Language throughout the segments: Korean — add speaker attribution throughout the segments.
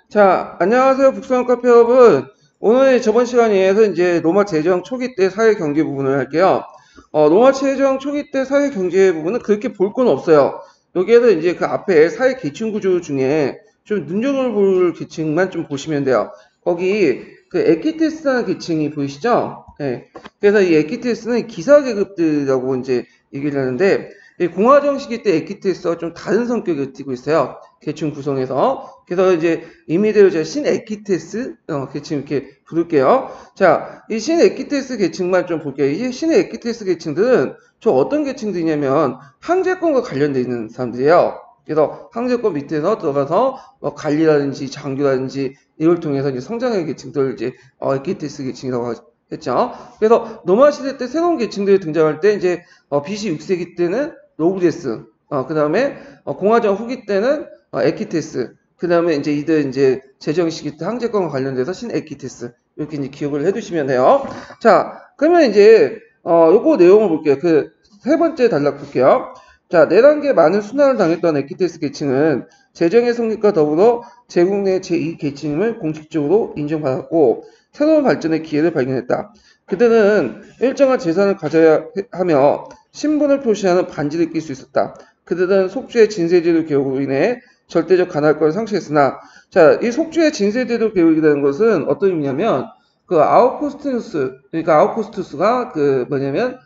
Speaker 1: 자, 안녕하세요. 북서원 카페 여러분. 오늘 저번 시간에 이어서 이제 로마 제정 초기 때 사회 경제 부분을 할게요. 로마 제정 초기 때 사회 경제 부분은 그렇게 볼 건 없어요. 여기에서 이제 그 앞에 사회 계층 구조 중에 좀 눈여겨볼 계층만 좀 보시면 돼요. 거기 그 에키테스라는 계층이 보이시죠? 네. 그래서 이 에키테스는 기사 계급들이라고 이제 얘기를 하는데, 이 공화정 시기 때 에키테스와 좀 다른 성격을 띠고 있어요. 계층 구성에서. 그래서 이제 이미대로 제가 신에키테스 계층 이렇게 부를게요. 자, 이 신에키테스 계층만 좀 볼게요. 이 신에키테스 계층들은 저 어떤 계층들이냐면 황제권과 관련되어 있는 사람들이에요. 그래서 황제권 밑에서 들어가서 뭐 관리라든지 장교라든지 이걸 통해서 이제 성장의 계층들 이제 에키테스 계층이라고 했죠. 그래서 로마 시대 때 새로운 계층들이 등장할 때 이제 BC 6세기 때는 노브레스, 그 다음에 공화정 후기 때는 에키테스, 그 다음에 이제 이들 이제 제정 시기 때 황제권과 관련돼서 신에키테스 이렇게 이제 기억을 해두시면 돼요. 자, 그러면 이제 요거 내용을 볼게요. 그 세 번째 단락 볼게요. 자, 4단계 많은 순환을 당했던 에키테스 계층은 제정의 성립과 더불어 제국 내 제2 계층임을 공식적으로 인정받았고 새로운 발전의 기회를 발견했다. 그들은 일정한 재산을 가져야 하며 신분을 표시하는 반지를 낄 수 있었다. 그들은 속주의 진세제도 개혁으로 인해 절대적 가난권을 상실했으나, 자, 이 속주의 진세제도 개혁이라는 것은 어떤 의미냐면, 그 아우구스투스, 그러니까 아우구스투스가 그 뭐냐면,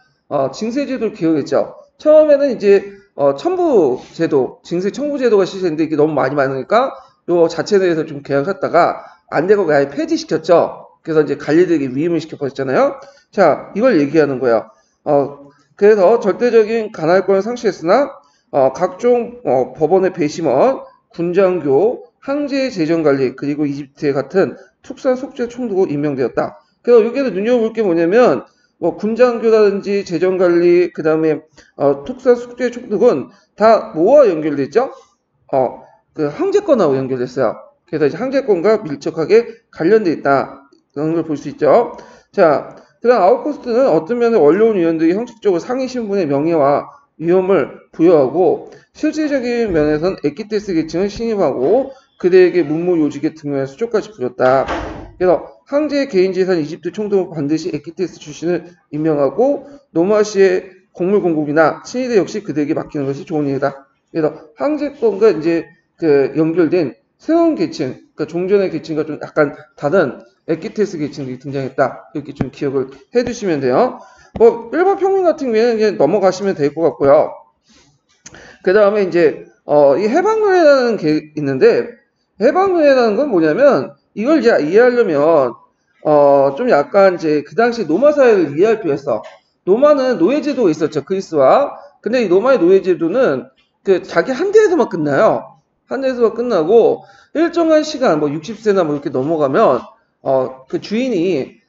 Speaker 1: 징세제도를 개혁했죠. 처음에는 이제, 첨부제도, 징세 첨부제도가 시작했는데 이게 너무 많이 많으니까, 요 자체 내에서 좀 개혁했다가, 안 되고 아예 폐지시켰죠. 그래서 이제 관리들에게 위임을 시켜버렸잖아요. 자, 이걸 얘기하는 거예요. 그래서 절대적인 간할권을 상실했으나, 각종 법원의 배심원, 군장교, 황제의 재정관리, 그리고 이집트 같은 특수한 속죄 총독으로 임명되었다. 그래서 여기에서 눈여겨볼 게 뭐냐면, 뭐 군장교라든지 재정관리, 그 다음에 특수한 속죄 총독은 다 뭐와 연결돼 있죠? 그 황제권하고 연결됐어요. 그래서 이제 황제권과 밀접하게 관련돼 있다. 그런 걸 볼 수 있죠. 자, 그 다음 아우구스트는 어떤 면에 원로원 위원들이 형식적으로 상위 신분의 명예와 위험을 부여하고 실질적인 면에서는 에키테스 계층을 신임하고 그들에게 문무 요직에 등용한 수조까지 부렸다. 그래서 황제의 개인 재산 이집트 총독은 반드시 에키테스 출신을 임명하고 노마시의 곡물 공급이나 친위대 역시 그들에게 맡기는 것이 좋은 일이다. 그래서 황제권과 이제 그 연결된 새로운 계층, 그러니까 종전의 계층과 좀 약간 다른 에키테스 계층이 등장했다. 이렇게 좀 기억을 해두시면 돼요. 뭐 일반 평민 같은 경우에는 그냥 넘어가시면 될 것 같고요. 그 다음에 이제 이 해방노예라는 게 있는데 해방노예라는 건 뭐냐면 이걸 이제 이해하려면 좀 약간 이제 그 당시 로마 사회를 이해할 필요가 있어. 로마는 노예제도가 있었죠. 그리스와. 근데 이 로마의 노예제도는 그 자기 한 대에서만 끝나요. 한 대에서만 끝나고 일정한 시간 뭐 60세나 뭐 이렇게 넘어가면 그 주인이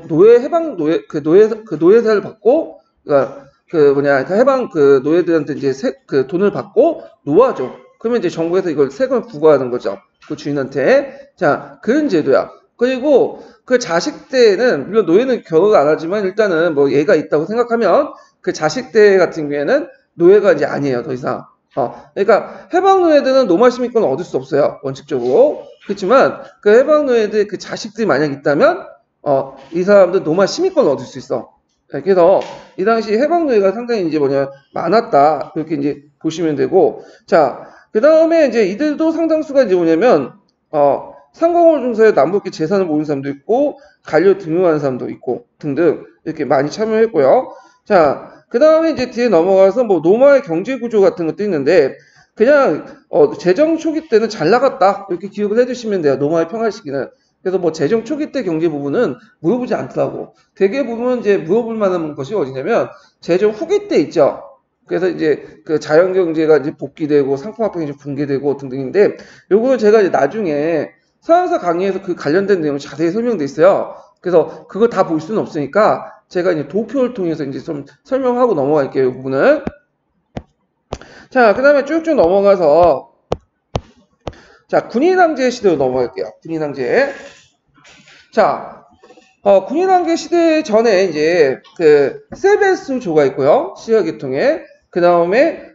Speaker 1: 노예 해방 노예 그 노예사를 받고 그러니까 그 그 해방 그 노예들한테 이제 그 돈을 받고 놓아줘. 그러면 이제 정부에서 이걸 세금을 부과하는 거죠. 그 주인한테. 자, 그런 제도야. 그리고 그 자식 때는 물론 노예는 결혼을 안 하지만 일단은 뭐 얘가 있다고 생각하면 그 자식 때 같은 경우에는 노예가 이제 아니에요. 더 이상. 그러니까 해방 노예들은 노마 시민권을 얻을 수 없어요. 원칙적으로. 그렇지만 그 해방 노예들 그 자식들이 만약 있다면 이 사람들 노마 시민권을 얻을 수 있어. 그래서 이 당시 해방 노예가 상당히 이제 많았다. 그렇게 이제 보시면 되고. 자, 그 다음에 이제 이들도 상당수가 이제 뭐냐면 상공을 중사에 남북계 재산을 모은 사람도 있고 관료 등용하는 사람도 있고 등등 이렇게 많이 참여했고요. 자, 그 다음에 이제 뒤에 넘어가서 뭐 노마의 경제 구조 같은 것도 있는데 그냥 재정 초기 때는 잘 나갔다 이렇게 기억을 해주시면 돼요. 노마의 평화 시기는. 그래서 뭐 재정 초기 때 경제 부분은 물어보지 않더라고. 대개 보면 이제 물어볼 만한 것이 어디냐면 재정 후기 때 있죠. 그래서 이제 그 자연 경제가 이제 복귀되고 상품화평이 이제 붕괴되고 등등인데 요거는 제가 이제 나중에 서양사 강의에서 그 관련된 내용이 자세히 설명돼 있어요. 그래서 그거 다 볼 수는 없으니까 제가 이제 도표를 통해서 이제 좀 설명하고 넘어갈게요. 이 부분은. 자, 그 다음에 쭉쭉 넘어가서 자, 군인왕제 시대로 넘어갈게요. 군인왕제. 자, 군인왕제 시대 전에 이제 그 세베스조가 있고요. 시야 계통에. 다음에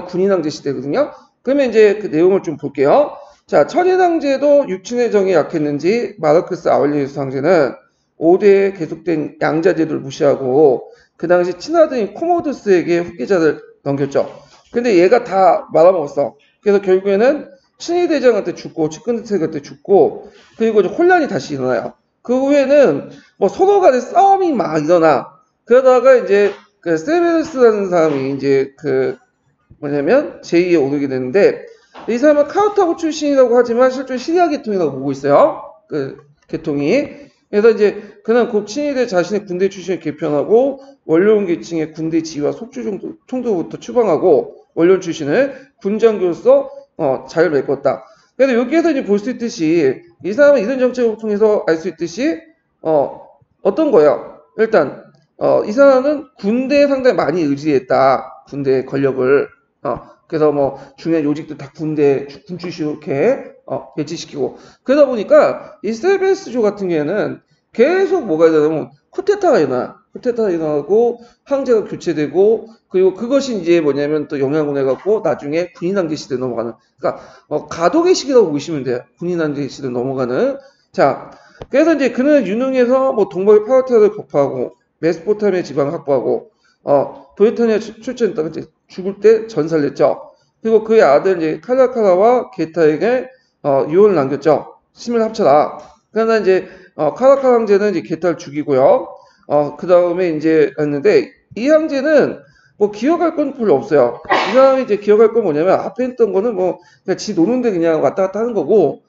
Speaker 1: 군인왕제 시대거든요. 그러면 이제 그 내용을 좀 볼게요. 자, 천인왕제도 육친의 정이 약했는지 마르크스 아울리우스 황제는 5대에 계속된 양자제도를 무시하고 그 당시 친아들인 코모두스에게 후계자를 넘겼죠. 근데 얘가 다 말아먹었어. 그래서 결국에는 친위대장한테 죽고 측근대장한테 죽고 그리고 이제 혼란이 다시 일어나요. 그 후에는 뭐 서로 간에 싸움이 막 일어나. 그러다가 이제 그 세베르스라는 사람이 이제 그 뭐냐면 제2에 오르게 되는데 이 사람은 카르타고 출신이라고 하지만 실제 시리아 계통이라고 보고 있어요. 그 계통이. 그래서 이제 그는 곧 친위대 자신의 군대 출신을 개편하고 원로원 계층의 군대 지휘와 속주 총독부터 추방하고 원로원 출신을 군장교로서 잘 메꿨다. 그래서 여기에서 이제 볼 수 있듯이 이 사람은 이런 정책을 통해서 알 수 있듯이 어떤 거야? 일단 이 사람은 군대에 상당히 많이 의지했다. 군대의 권력을. 그래서 뭐 중요한 요직도 다 군대 군 출신 이렇게 배치시키고 그러다 보니까 이 세베스조 같은 경우에는 계속 뭐가 되냐면 쿠데타가 일어나고 황제가 교체되고 그리고 그것이 이제 뭐냐면 또 영향을 해갖고 나중에 군인왕제 시대에 넘어가는 그러니까 가독의 시기라고 보시면 돼요. 군인왕제 시대에 넘어가는 자 그래서 이제 그는 유능해서 뭐 동방의 파르타를 격파하고 메소포타미아 지방을 확보하고 도리타니아 출전했다가 이제 죽을 때 전사를 했죠. 그리고 그의 아들 이제 카라카라와 게타에게 유언을 남겼죠. 힘을 합쳐라. 그러나 이제 카라카 황제는 이제 게타를 죽이고요. 그 다음에 이제 했는데 이 황제는 뭐 기억할 건 별로 없어요. 이 사람이 이제 기억할 건 뭐냐면 앞에 했던 거는 뭐 그냥 지 노는데 그냥 왔다 갔다 하는 거고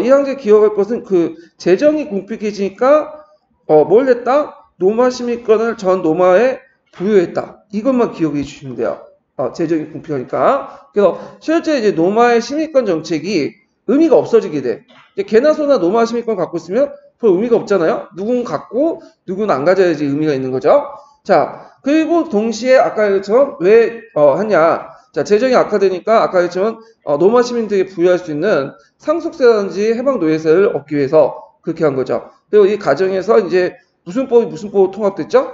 Speaker 1: 이 황제 기억할 것은 그 재정이 궁핍해지니까 뭘 했다? 노마 시민권을 전 노마에 부여했다. 이것만 기억해 주시면 돼요. 재정이 궁핍하니까. 그래서 실제 이제 노마의 시민권 정책이 의미가 없어지게 돼. 이제 개나 소나 노마 시민권 갖고 있으면 별 의미가 없잖아요. 누군 갖고 누군 안 가져야지 의미가 있는 거죠. 자, 그리고 동시에 아까 얘기처럼 왜 하냐. 자, 재정이 악화되니까 아까 얘기처럼 노마 시민들에게 부여할 수 있는 상속세라든지 해방 노예세를 얻기 위해서 그렇게 한 거죠. 그리고 이 과정에서 이제 무슨 법으로 통합됐죠?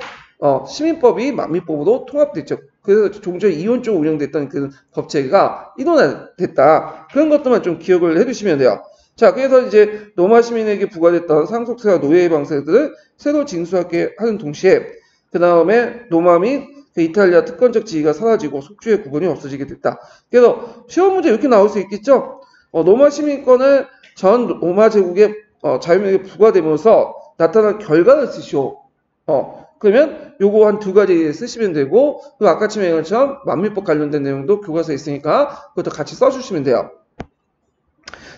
Speaker 1: 시민법이 만민법으로 통합됐죠. 그래서 종전 이혼적으로 운영됐던 그 법체가 인원화됐다. 그런 것들만 좀 기억을 해두시면 돼요. 자, 그래서 이제 노마 시민에게 부과됐던 상속세와 노예의 방세들을 새로 징수하게 하는 동시에 그 다음에 노마 및 그 이탈리아 특권적 지위가 사라지고 속주의 구분이 없어지게 됐다. 그래서 시험 문제 이렇게 나올 수 있겠죠? 노마 시민권을 전 로마 제국의 자유민에게 부과되면서 나타난 결과를 쓰시오. 그러면 요거 한 두 가지 쓰시면 되고, 그 아까 치면 것처럼 만민법 관련된 내용도 교과서에 있으니까 그것도 같이 써주시면 돼요.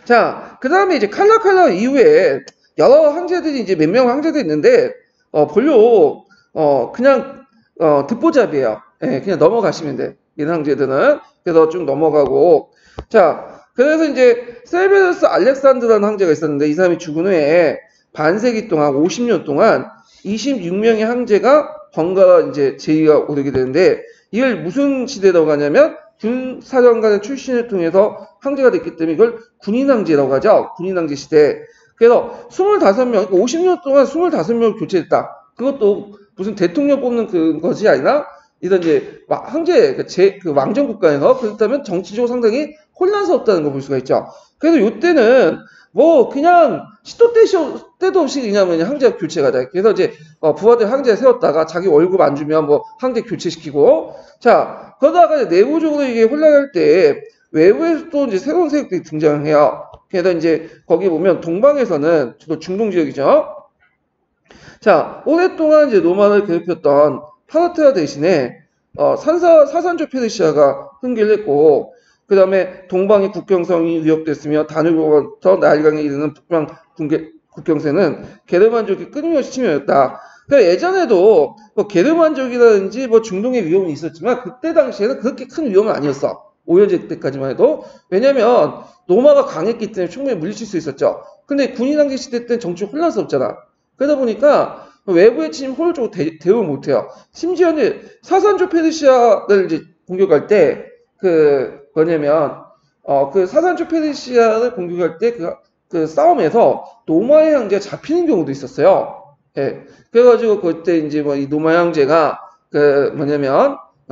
Speaker 1: 자, 그 다음에 이제 칼라 이후에 여러 황제들이 이제 몇 명 황제들이 있는데, 별로, 그냥, 듣보잡이에요. 예, 그냥 넘어가시면 돼. 이런 황제들은. 그래서 쭉 넘어가고. 자, 그래서 이제 셀베르스 알렉산드라는 황제가 있었는데, 이 사람이 죽은 후에 반세기 동안, 50년 동안 26명의 황제가 번갈아 이제 제위가 오르게 되는데, 이걸 무슨 시대라고 하냐면, 군사령관의 출신을 통해서 황제가 됐기 때문에 이걸 군인왕제라고 하죠. 군인왕제 시대. 그래서 25명, 50년 동안 25명을 교체했다. 그것도 무슨 대통령 뽑는 것이 아니라 이런 이제 황제, 그 왕정 국가에서 그렇다면 정치적으로 상당히 혼란스럽다는 걸 볼 수가 있죠. 그래서 이때는 뭐 그냥 시도 때도 없이 그냥 황제가 교체가 돼. 그래서 이제 부하들 황제 세웠다가 자기 월급 안 주면 뭐 황제 교체시키고 자 그러다가 내부적으로 이게 혼란할 때 외부에서 또 이제 새로운 세력들이 등장해요. 그래서 이제 거기 보면 동방에서는 주로 중동 지역이죠. 자 오랫동안 이제 로마를 괴롭혔던 파르티아 대신에 사산조 페르시아가 흥기를 했고 그 다음에 동방의 국경성이 위협됐으며 다누브로부터 나일강에 이르는 북방 국경세는 게르만족이 끊임없이 침해였다. 그러니까 예전에도 뭐 게르만족이라든지 뭐 중동의 위험은 있었지만 그때 당시에는 그렇게 큰 위험은 아니었어. 5년제 때까지만 해도. 왜냐면 로마가 강했기 때문에 충분히 물리칠 수 있었죠. 근데 군인왕제 시대 때는 정치가 혼란스럽잖아. 그러다 보니까 외부의 침입 효율적으로 대응을 못해요. 심지어 이제 사산조 페르시아를 이제 공격할 때 뭐냐면 그 사산조 페르시아를 공격할 때 그 싸움에서 노마의 황제가 잡히는 경우도 있었어요. 예. 그래가지고 그때 이제 뭐 이 노마의 황제가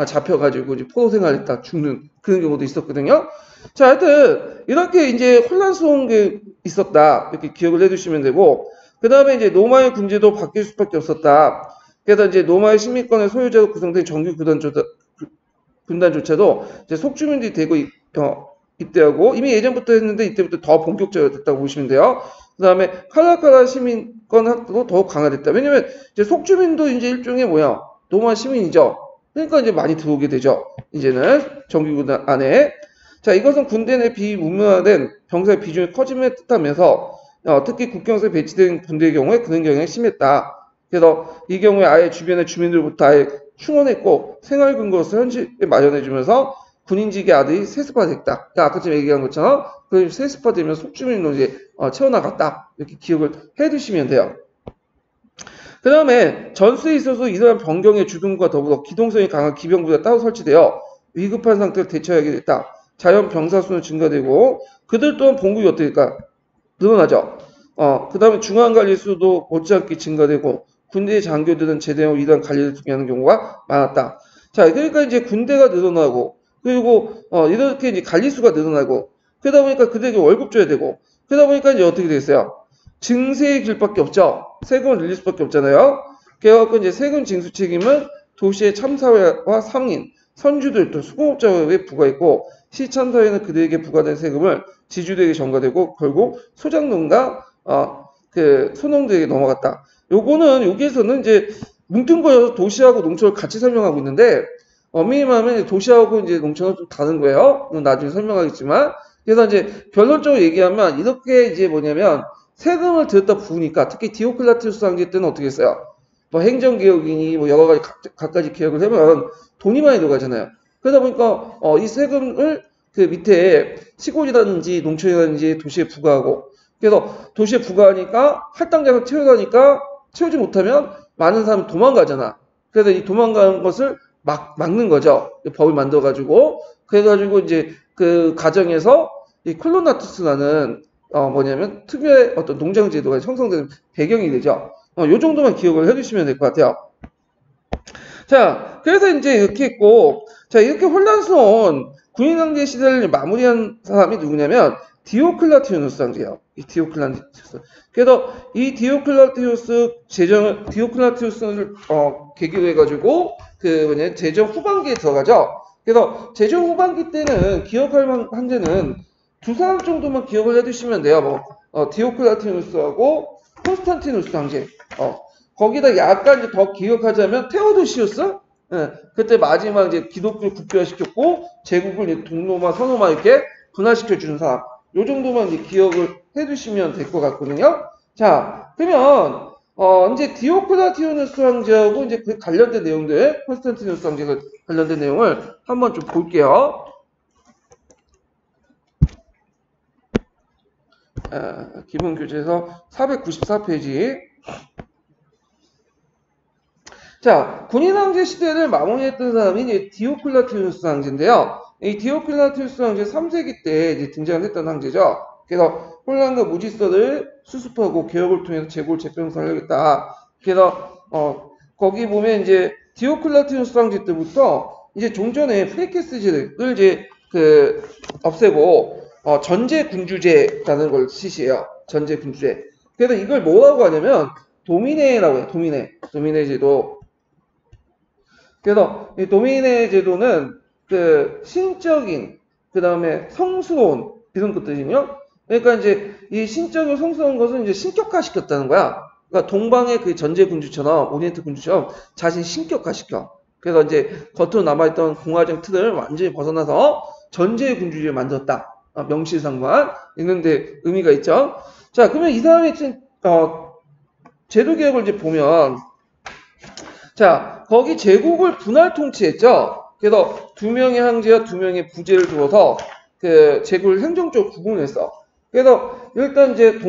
Speaker 1: 잡혀가지고 이제 포로 생활했다 죽는 그런 경우도 있었거든요. 자, 하여튼 이렇게 이제 혼란스러운 게 있었다. 이렇게 기억을 해두시면 되고, 그 다음에 이제 노마의 군제도 바뀔 수밖에 없었다. 그래서 이제 노마의 시민권의 소유자로 구성된 정규 군단조차도 이제 속주민들이 되고 입대하고 이미 예전부터 했는데 이때부터 더 본격적으로 됐다고 보시면 돼요. 그 다음에 칼라카라 시민권 확대도 더욱 강화됐다. 왜냐면 이제 속주민도 이제 일종의 뭐야 노마 시민이죠. 그러니까 이제 많이 들어오게 되죠. 이제는 정규군단 안에. 자, 이것은 군대 내 비문명화된 병사의 비중이 커짐에 뜻하면서 특히 국경선에 배치된 군대의 경우에 그런 경향이 심했다. 그래서 이 경우에 아예 주변의 주민들부터 아예 충원했고 생활 근거로서 현실에 마련해주면서 군인직의 아들이 세습화됐다. 그러니까 아까 전에 얘기한 것처럼 그 세습화되면 속주민으로 이제 채워나갔다. 이렇게 기억을 해두시면 돼요. 그 다음에 전수에 있어서 이러한 변경의 주둔과 더불어 기동성이 강한 기병부대가 따로 설치되어 위급한 상태를 대처하게 됐다. 자연 병사 수는 증가되고 그들 또한 봉급이 어떻게 될까? 늘어나죠. 그 다음에 중앙관리 수도 못지않게 증가되고 군대의 장교들은 제대로 이러한 관리를 중요하는 경우가 많았다. 자, 그러니까 이제 군대가 늘어나고 그리고 이렇게 이제 관리 수가 늘어나고 그러다 보니까 그들에게 월급 줘야 되고 그러다 보니까 이제 어떻게 됐어요? 증세의 길밖에 없죠. 세금을 늘릴 수밖에 없잖아요. 그래갖고 이제 세금 징수 책임은 도시의 참사회와 상인, 선주들 또 수공업자에 부과했고 시참사회는 그들에게 부과된 세금을 지주들에게 전가되고 결국 소장농과 그 소농들에게 넘어갔다. 요거는 여기에서는 이제 뭉뚱그려서 도시하고 농촌을 같이 설명하고 있는데 엄밀히 말하면 도시하고 이제 농촌은 좀 다른 거예요. 나중에 설명하겠지만 그래서 이제 결론적으로 얘기하면 이렇게 이제 뭐냐면 세금을 들였다 부으니까 특히 디오클라티우스 황제 때는 어떻게 했어요? 뭐 행정개혁이니 뭐 여러 가지 갖가지 개혁을 하면 돈이 많이 들어가잖아요. 그러다 보니까 이 세금을 그 밑에 시골이라든지 농촌이라든지 도시에 부과하고 그래서 도시에 부과하니까 할당량을 채우다니까 채우지 못하면 많은 사람이 도망가잖아. 그래서 이 도망가는 것을 막는 거죠. 법을 만들어가지고 그래가지고 이제 그 가정에서 이 콜로나투스라는 뭐냐면 특유의 어떤 농장 제도가 형성되는 배경이 되죠. 요 정도만 기억을 해주시면 될 것 같아요. 자, 그래서 이제 이렇게 했고, 자, 이렇게 혼란스러운 군인왕제 시대를 마무리한 사람이 누구냐면, 디오클라티우스 황제예요. 이 디오클라티우스. 그래서 이 디오클라티우스를, 계기로 해가지고, 제정 후반기에 들어가죠. 그래서 제정 후반기 때는 기억할 황제는 두 사람 정도만 기억을 해두시면 돼요. 디오클라티우스하고 콘스탄티누스 황제. 거기다 약간 이제 더 기억하자면 테오도시우스? 예, 그때 마지막 이제 기독교를 국교화시켰고 제국을 이제 동로마, 서로마 이렇게 분화시켜 주는 사람. 요 정도만 이제 기억을 해두시면 될 것 같거든요. 자, 그러면 이제 디오클라티우스 황제하고 이제 그 관련된 내용들, 콘스탄티누스 황제가 관련된 내용을 한번 좀 볼게요. 기본 교재에서 494페이지. 자, 군인왕제 시대를 마무리했던 사람이 이제 디오클라티우스 황제인데요. 이 디오클라티우스 황제 3세기 때 이제 등장했던 황제죠. 그래서 혼란과 무질서를 수습하고 개혁을 통해서 제국을 재편성하려겠다. 그래서 거기 보면 이제 디오클라티우스 황제 때부터 이제 종전에 프레케스제를 이제 없애고 전제 군주제라는 걸 시시해요. 전제 군주제. 그래서 이걸 뭐라고 하냐면 도미네라고 해요. 도미네 제도. 그래서 이 도미네 제도는 그 신적인 그 다음에 성스러운 이런 것들이거든요. 그러니까 이제 이 신적이고 성스러운 것을 이제 신격화 시켰다는 거야. 그러니까 동방의 그 전제 군주처럼 오리엔트 군주처럼 자신 신격화 시켜. 그래서 이제 겉으로 남아있던 공화정 틀을 완전히 벗어나서 전제 군주제를 만들었다. 명실상부한 있는데 의미가 있죠. 자, 그러면 이 사람의 제도 개혁을 이제 보면 자, 거기 제국을 분할 통치했죠. 그래서 2명의 황제와 2명의 부제를 두어서 그 제국을 행정적으로 구분했어. 그래서 일단 이제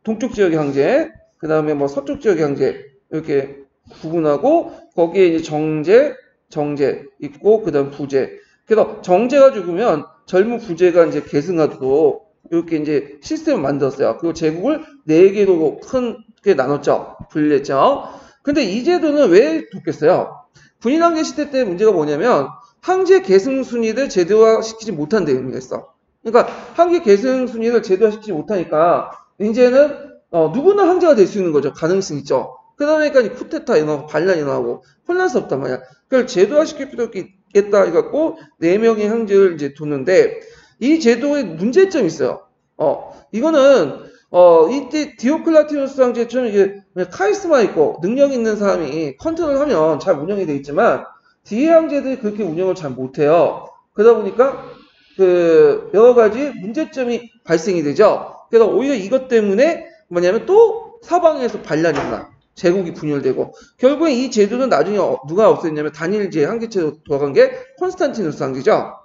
Speaker 1: 동쪽 지역의 황제, 그 다음에 뭐 서쪽 지역의 황제 이렇게 구분하고 거기에 이제 정제 있고 그 다음 부제. 그래서 정제가 죽으면 젊은 부제가 이제 계승하도록 이렇게 이제 시스템을 만들었어요. 그리고 제국을 4개로 크게 나눴죠. 분리했죠. 근데 이 제도는 왜 뒀겠어요? 군인왕제 시대 때 문제가 뭐냐면 황제 계승 순위를 제도화시키지 못한다는 의미가 있어. 그러니까 황제 계승 순위를 제도화시키지 못하니까 이제는 누구나 황제가 될 수 있는 거죠. 가능성이 있죠. 그러니까 이 쿠데타 일어나고 반란이 일어나고 혼란스럽단 말이야. 그걸 제도화시킬 필요가 있겠다 해갖고 4명의 황제를 이제 뒀는데 이 제도에 문제점이 있어요. 이거는 이때 디오클라티누스 황제처럼 이게 카리스마 있고 능력 있는 사람이 컨트롤하면 잘 운영이 돼 있지만 뒤에 황제들이 그렇게 운영을 잘 못해요. 그러다 보니까 그 여러 가지 문제점이 발생이 되죠. 그래서 오히려 이것 때문에 뭐냐면 또 사방에서 반란이 일어나. 제국이 분열되고 결국에 이 제도는 나중에 누가 없앴냐면 단일제 황제제로 돌아간 게 콘스탄티누스 황제죠.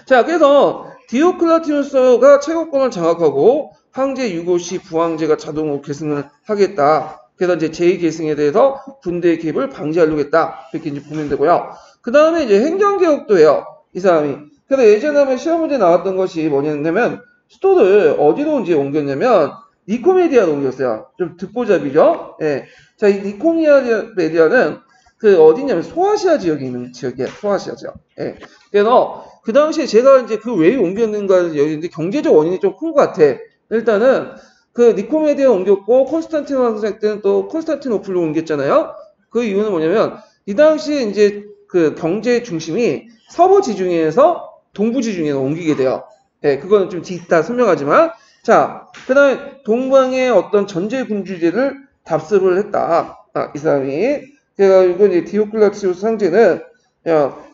Speaker 1: 자, 그래서 디오클라티누스가 최고권을 장악하고 황제 유고시 부황제가 자동으로 계승을 하겠다. 그래서 이제 제2계승에 대해서 군대의 개입을 방지하려고 했다. 이렇게 이제 보면 되고요. 그 다음에 이제 행정개혁도 해요. 이 사람이. 그래서 예전에 한번 시험 문제 나왔던 것이 뭐냐면 수도를 어디로 이제 옮겼냐면 니코메디아로 옮겼어요. 좀 듣보잡이죠. 예. 자, 이 니코메디아는 그 어디냐면 소아시아 지역에 있는 지역이에요. 소아시아 지역. 예. 그래서 그 당시에 제가 이제 그 왜 옮겼는가 여기인데 경제적 원인이 좀 큰 것 같아. 일단은 그 니코메디아 옮겼고 콘스탄티노플 때는 또 콘스탄티노플로 옮겼잖아요. 그 이유는 뭐냐면 이 당시에 이제 그 경제 중심이 서부 지중해에서 동부 지중해로 옮기게 돼요. 예, 그거는 좀 이따 설명하지만 자, 그 다음에 동방의 어떤 전제군주제를 답습을 했다. 이 사람이. 그래가지고 이제 디오클라티우스 황제는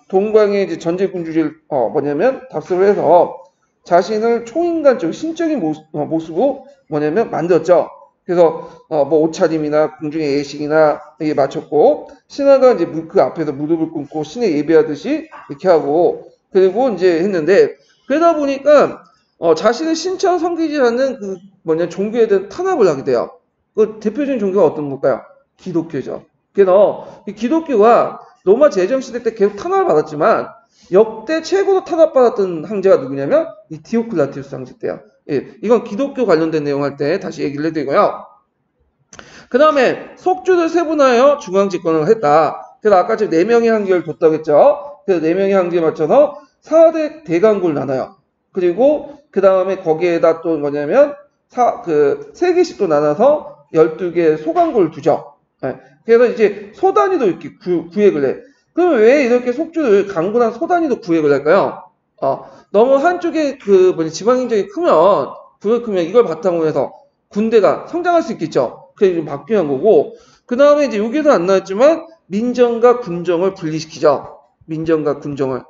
Speaker 1: 동방의 이제 전제군주제를 뭐냐면 답습을 해서 자신을 초인간적 신적인 모습으로 뭐냐면 만들었죠. 그래서 뭐 옷차림이나 궁중의 예식이나 이게 마쳤고 신하가 이제 그 앞에서 무릎을 꿇고 신에 예배하듯이 이렇게 하고 그리고 이제 했는데 그러다 보니까 자신의 신처럼 섬기지 않는 그 뭐냐 종교에 대한 탄압을 하게 돼요. 그 대표적인 종교가 어떤 걸까요? 기독교죠. 그래서 이 기독교가 로마 제정 시대 때 계속 탄압을 받았지만 역대 최고로 탄압받았던 황제가 누구냐면 이 디오클라티우스 황제 때요. 예, 이건 기독교 관련된 내용 할 때 다시 얘기를 해드리고요. 그 다음에 속주를 세분화하여 중앙 집권을 했다. 그래서 아까 지금 4명의 황제를 뒀다고 했죠. 그래서 4명의 황제에 맞춰서 4대 대강국을 나눠요. 그리고 그 다음에 거기에다 또 뭐냐면 3개씩 또 나눠서 12개의 소강국을 두죠. 예, 그래서 이제 소단위도 이렇게 구획을 해. 그럼 왜 이렇게 속주를 강군한 소단위도 구획을 할까요? 너무 한쪽에 그 지방행정이 크면 이걸 바탕으로 해서 군대가 성장할 수 있겠죠. 그래서 좀 바뀌는 거고 그 다음에 이제 여기도 안 나왔지만 민정과 군정을 분리시키죠. 민정과 군정을.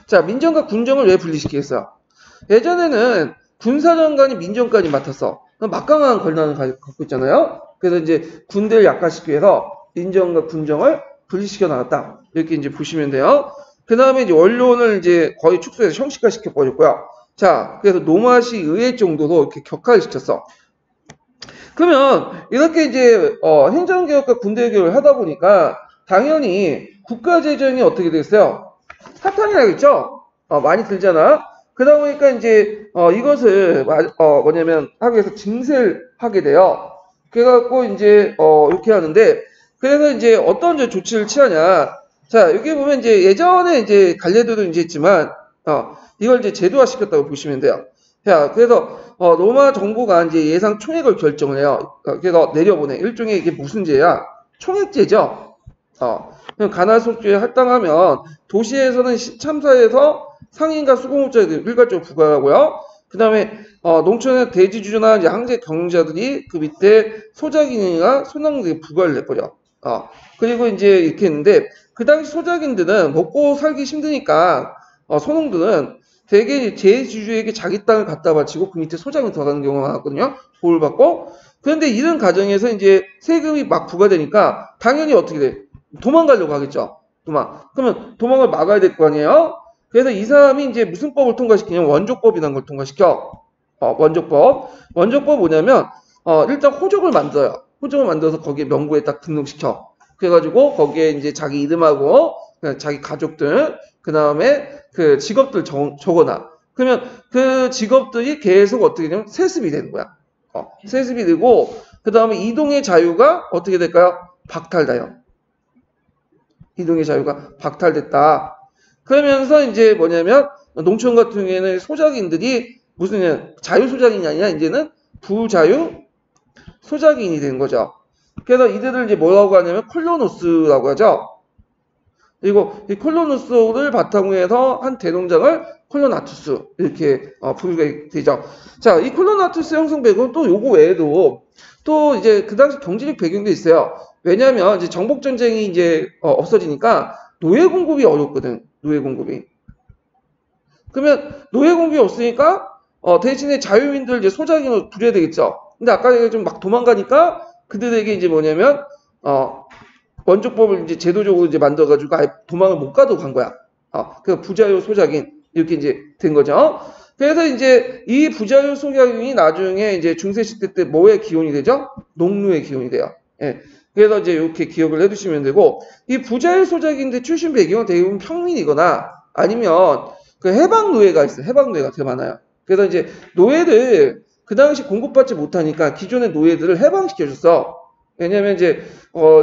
Speaker 1: 자, 민정과 군정을 왜 분리시키겠어요? 예전에는 군사정관이 민정까지 맡았어. 막강한 권한을 갖고 있잖아요. 그래서 이제 군대를 약화시키기 위해서 민정과 군정을 분리시켜 나갔다. 이렇게 이제 보시면 돼요. 그 다음에 이제 원론을 이제 거의 축소해서 형식화 시켜 버렸고요. 자, 그래서 노마시 의회 정도로 이렇게 격화를 시켰어. 그러면 이렇게 이제 행정개혁과 군대개혁을 하다 보니까 당연히 국가재정이 어떻게 되겠어요? 사탄이 나겠죠? 많이 들잖아. 그러다 보니까 이제 이것을 뭐냐면 하기 위해서 증세를 하게 돼요. 그래갖고 이제 이렇게 하는데 그래서 이제 어떤 조치를 취하냐. 자, 여기 보면 이제 예전에 이제 갈레도도 이제 했지만 이걸 이제 제도화 시켰다고 보시면 돼요. 자, 그래서 로마 정부가 이제 예상 총액을 결정을 해요. 그래서 내려보내. 일종의 이게 무슨 죄야? 총액제죠. 가나 속죄에 할당하면 도시에서는 참사에서 상인과 수공업자들이 일괄적으로 부과하고요. 그 다음에 농촌의 대지주주나 이제 황제 경영자들이 그 밑에 소작인이나 소낭들에게 부과를 내버려. 그리고 이제 이렇게 했는데 그 당시 소작인들은 먹고 살기 힘드니까 소농들은 대개 제주주에게 자기 땅을 갖다 바치고 그 밑에 소작이 들어가는 경우가 많았거든요. 보호를 받고. 그런데 이런 과정에서 이제 세금이 막 부과되니까 당연히 어떻게 돼? 도망가려고 하겠죠. 그러면 도망을 막아야 될 거 아니에요? 그래서 이 사람이 이제 무슨 법을 통과시키냐면 원조법이라는 걸 통과시켜. 원조법. 원조법 뭐냐면 일단 호족을 만들어요. 호족을 만들어서 거기에 명부에 딱 등록시켜. 그래가지고 거기에 이제 자기 이름하고 자기 가족들 그 다음에 그 직업들 적어놔. 그러면 그 직업들이 계속 어떻게 되냐면 세습이 되는 거야. 세습이 되고 그 다음에 이동의 자유가 어떻게 될까요? 박탈돼요. 이동의 자유가 박탈됐다. 그러면서 이제 뭐냐면 농촌 같은 경우에는 소작인들이 무슨 자유 소작인이 아니라 이제는 부자유 소작인이 된 거죠. 그래서 이들을 이제 뭐라고 하냐면 콜로노스라고 하죠. 그리고 이 콜로노스를 바탕으로 해서 한 대농장을 콜로나투스 이렇게 부르게 되죠. 자, 이 콜로나투스 형성 배경은 또 요거 외에도 또 이제 그 당시 경제적 배경도 있어요. 왜냐하면 이제 정복 전쟁이 이제 없어지니까 노예 공급이 어렵거든. 노예 공급이. 그러면 노예 공급이 없으니까 대신에 자유민들 이제 소작인으로 부려야 되겠죠. 근데 아까 얘기 좀 막 도망가니까 그들에게 이제 뭐냐면 원조법을 이제 제도적으로 이제 만들어가지고 아예 도망을 못 가도 간 거야. 그 부자유 소작인 이렇게 이제 된 거죠. 그래서 이제 이 부자유 소작인이 나중에 이제 중세 시대 때 뭐의 기원이 되죠? 농노의 기원이 돼요. 예. 그래서 이제 이렇게 기억을 해두시면 되고 이 부자유 소작인들 출신 배경은 대부분 평민이거나 아니면 그 해방 노예가 있어요. 해방 노예가 되게 많아요. 그래서 이제 노예를 그 당시 공급받지 못하니까 기존의 노예들을 해방시켜줬어. 왜냐면 이제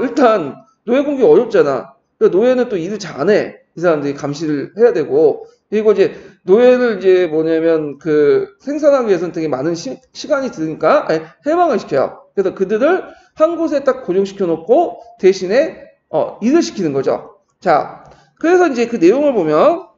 Speaker 1: 일단 노예 공급이 어렵잖아. 그러니까 노예는 또 일을 잘 안 해. 이 사람들이 감시를 해야 되고. 그리고 이제 노예를 이제 뭐냐면 그 생산하기 위해서는 되게 많은 시간이 드니까 해방을 시켜요. 그래서 그들을 한 곳에 딱 고정시켜 놓고 대신에 일을 시키는 거죠. 자, 그래서 이제 그 내용을 보면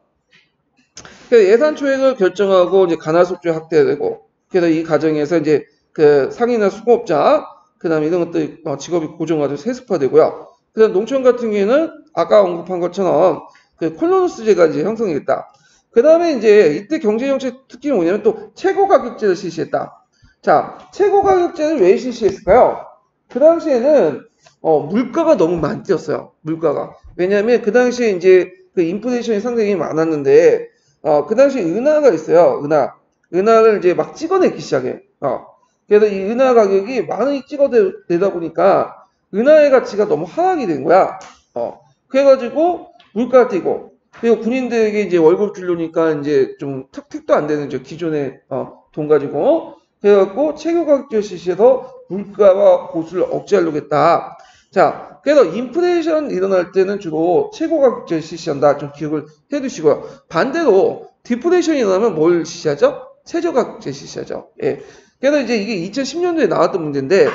Speaker 1: 예산 초액을 결정하고 이제 가나속죄 확대되고 그래서 이 과정에서 이제 그 상인이나 수공업자 그다음에 이런 것들 직업이 고정화되고 세습화되고요. 그다음 농촌 같은 경우에는 아까 언급한 것처럼 그 콜로누스제가 이제 형성이 됐다. 그다음에 이제 이때 경제정책 특징이 뭐냐면 또 최고가격제를 실시했다. 자, 최고가격제는 왜 실시했을까요? 그 당시에는 물가가 너무 많이 뛰었어요. 물가가. 왜냐하면 그 당시에 이제 그 인플레이션이 상당히 많았는데 그 당시에 은화가 있어요. 은화를 이제 막 찍어내기 시작해. 그래서 이 은화 가격이 많이 찍어내다 보니까 은화의 가치가 너무 하락이 된 거야. 그래가지고 물가가 뛰고 그리고 군인들에게 이제 월급 주려니까 이제 좀 택도 안 되는 저 기존의 돈 가지고 그래갖고 최고가격제 실시해서 물가와 고수를 억제하려고 했다. 자, 그래서 인플레이션 일어날 때는 주로 최고가격제 실시한다. 좀 기억을 해두시고요. 반대로 디플레이션이 일어나면 뭘 실시하죠? 최저가격제 실시하죠. 예. 그래서 이제 이게 2010년도에 나왔던 문제인데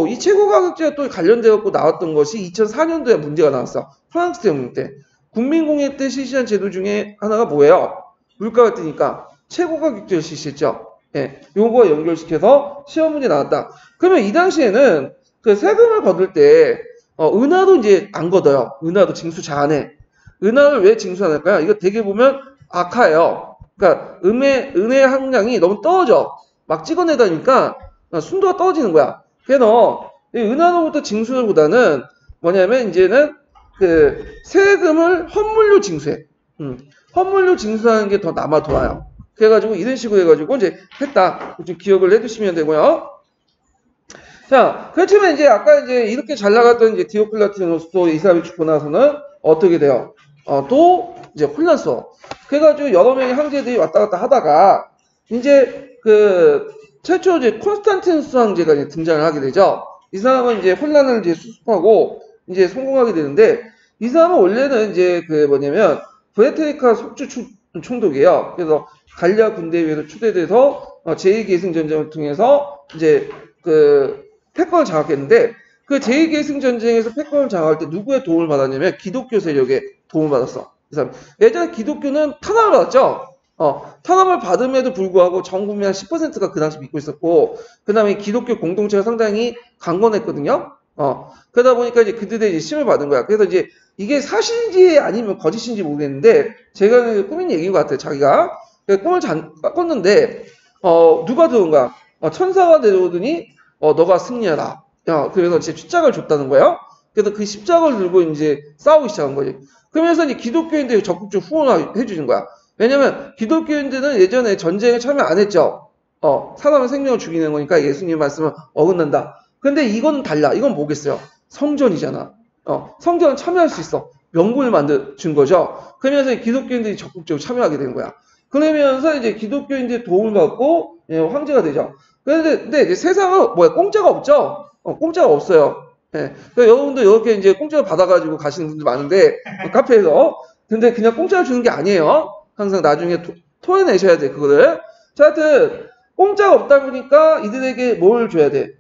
Speaker 1: 이 최고가격제가 또 관련되어 나왔던 것이 2004년도에 문제가 나왔어. 프랑스 대혁명 때. 국민공예 때 실시한 제도 중에 하나가 뭐예요? 물가가 뜨니까 최고가격제를 실시했죠. 예, 요거와 연결시켜서 시험 문제 나왔다. 그러면 이 당시에는 그 세금을 거둘 때 은하도 이제 안 걷어요. 은하도 징수 잘 안 해. 은하를 왜 징수 안 할까요? 이거 되게 보면 악화예요. 그러니까 은의 함량이 너무 떨어져. 막 찍어내다니까 순도가 떨어지는 거야. 그래서 은하로부터 징수보다는 뭐냐면 이제는 그 세금을 헌물로 징수해. 헌물로 징수하는 게 더 남아 돌아요. 그래가지고 이런 식으로 해가지고 이제 했다. 좀 기억을 해두시면 되고요. 자, 그렇지만 이제 아까 이제 이렇게 잘 나갔던 이제 디오클레티아누스도 이 사람이 죽고 나서는 어떻게 돼요? 또 이제 혼란스러워. 그래가지고 여러 명의 황제들이 왔다 갔다 하다가 이제 그 최초 이제 콘스탄티누스 황제가 이제 등장을 하게 되죠. 이 사람은 이제 혼란을 이제 수습하고 이제 성공하게 되는데 이 사람은 원래는 이제 그 뭐냐면 브레테리카 속주 총독이에요. 그래서 갈리아 군대에 의해서 추대돼서 제2계승전쟁을 통해서 이제 그 패권을 장악했는데 그 제2계승전쟁에서 패권을 장악할 때 누구의 도움을 받았냐면 기독교 세력의 도움을 받았어. 그 사람. 예전에 기독교는 탄압을 받았죠. 탄압을 받음에도 불구하고 전 국민 한 10%가 그 당시 믿고 있었고 그 다음에 기독교 공동체가 상당히 강건했거든요. 그러다 보니까 이제 그들의 이제 심을 받은 거야. 그래서 이제 이게 사실인지 아니면 거짓인지 모르겠는데 제가 꾸민 얘기인 것 같아요. 자기가 꿈을 꿨는데 누가 들어온가? 천사가 내려오더니 너가 승리하라. 그래서 이제 십자가를 줬다는 거예요. 그래서 그 십자가를 들고 이제 싸우기 시작한 거지. 그러면서 이제 기독교인들이 적극적으로 후원해 주는 거야. 왜냐면 기독교인들은 예전에 전쟁에 참여 안 했죠. 사람의 생명을 죽이는 거니까 예수님 말씀을 어긋난다. 근데 이건 달라. 이건 뭐겠어요? 성전이잖아. 성전은 참여할 수 있어. 명분을 만들어준 거죠. 그러면서 기독교인들이 적극적으로 참여하게 되는 거야. 그러면서 이제 기독교인들의 도움을 받고 황제가 되죠. 근데 이제 세상은 공짜가 없죠. 공짜가 없어요. 예. 그러니까 여러분도 이렇게 이제 공짜로 받아가지고 가시는 분들 많은데, 카페에서. 근데 그냥 공짜로 주는 게 아니에요. 항상 나중에 토해내셔야 돼, 그거를. 자, 하여튼, 공짜가 없다 보니까 이들에게 뭘 줘야 돼?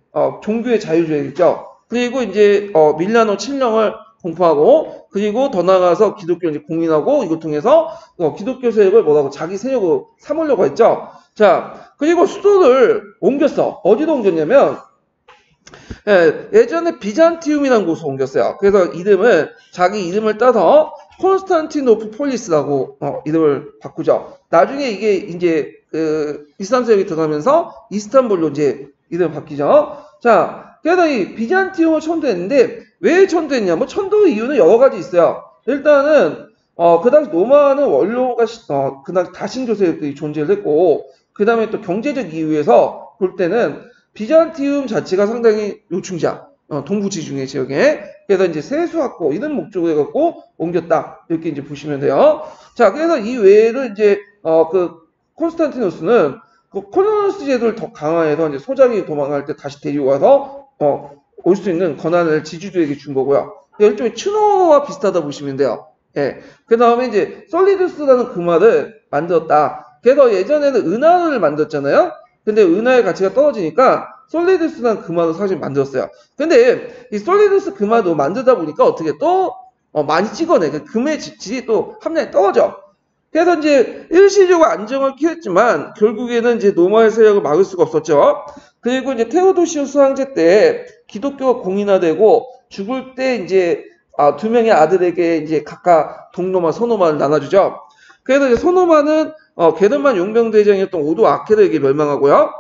Speaker 1: 종교의 자유 줘야겠죠. 그리고 이제, 밀라노 칙령을 공포하고, 그리고 더 나아가서 기독교를 이제 공인하고, 이걸 통해서, 기독교 세력을 뭐라고 자기 세력으로 삼으려고 했죠. 자, 그리고 수도를 옮겼어. 어디로 옮겼냐면, 예전에 비잔티움이라는 곳으로 옮겼어요. 그래서 이름을, 자기 이름을 따서 콘스탄티노플폴리스라고 이름을 바꾸죠. 나중에 이게 이제 이슬람 세력이 들어가면서 이스탄불로 이제 이름을 바뀌죠. 자, 그래서 이 비잔티움을 천도했는데 왜 천도했냐? 뭐 천도 이유는 여러 가지 있어요. 일단은 그 당시 로마는 원로가 그 당시 다신교 세력들이 존재를 했고 그 다음에 또 경제적 이유에서 볼 때는 비잔티움 자체가 상당히 요충지야. 동부 지중해 지역에. 그래서 이제 세수하고 이런 목적으로 해갖고 옮겼다. 이렇게 이제 보시면 돼요. 자, 그래서 이 외에도 이제, 콘스탄티누스는 그 콜로너스 제도를 더 강화해서 이제 소작이 도망갈 때 다시 데리고 와서, 올 수 있는 권한을 지주들에게 준 거고요. 일종의 추노와 비슷하다 보시면 돼요. 예. 그 다음에 이제, 솔리두스라는 금화를 만들었다. 그래서 예전에는 은화를 만들었잖아요. 근데 은하의 가치가 떨어지니까 솔리두스라는 금화도 사실 만들었어요. 근데 이 솔리두스 금화도 만들다 보니까 어떻게 또 많이 찍어내. 금의 질이 또 함량이 떨어져. 그래서 이제 일시적으로 안정을 키웠지만 결국에는 이제 로마의 세력을 막을 수가 없었죠. 그리고 이제 테오도시우스 황제 때 기독교가 공인화되고 죽을 때 이제 두 명의 아들에게 이제 각각 동로마, 서노마를 나눠주죠. 그래서 이제 서노마는 게르만 용병대장이었던 오도 아케르에게 멸망하고요.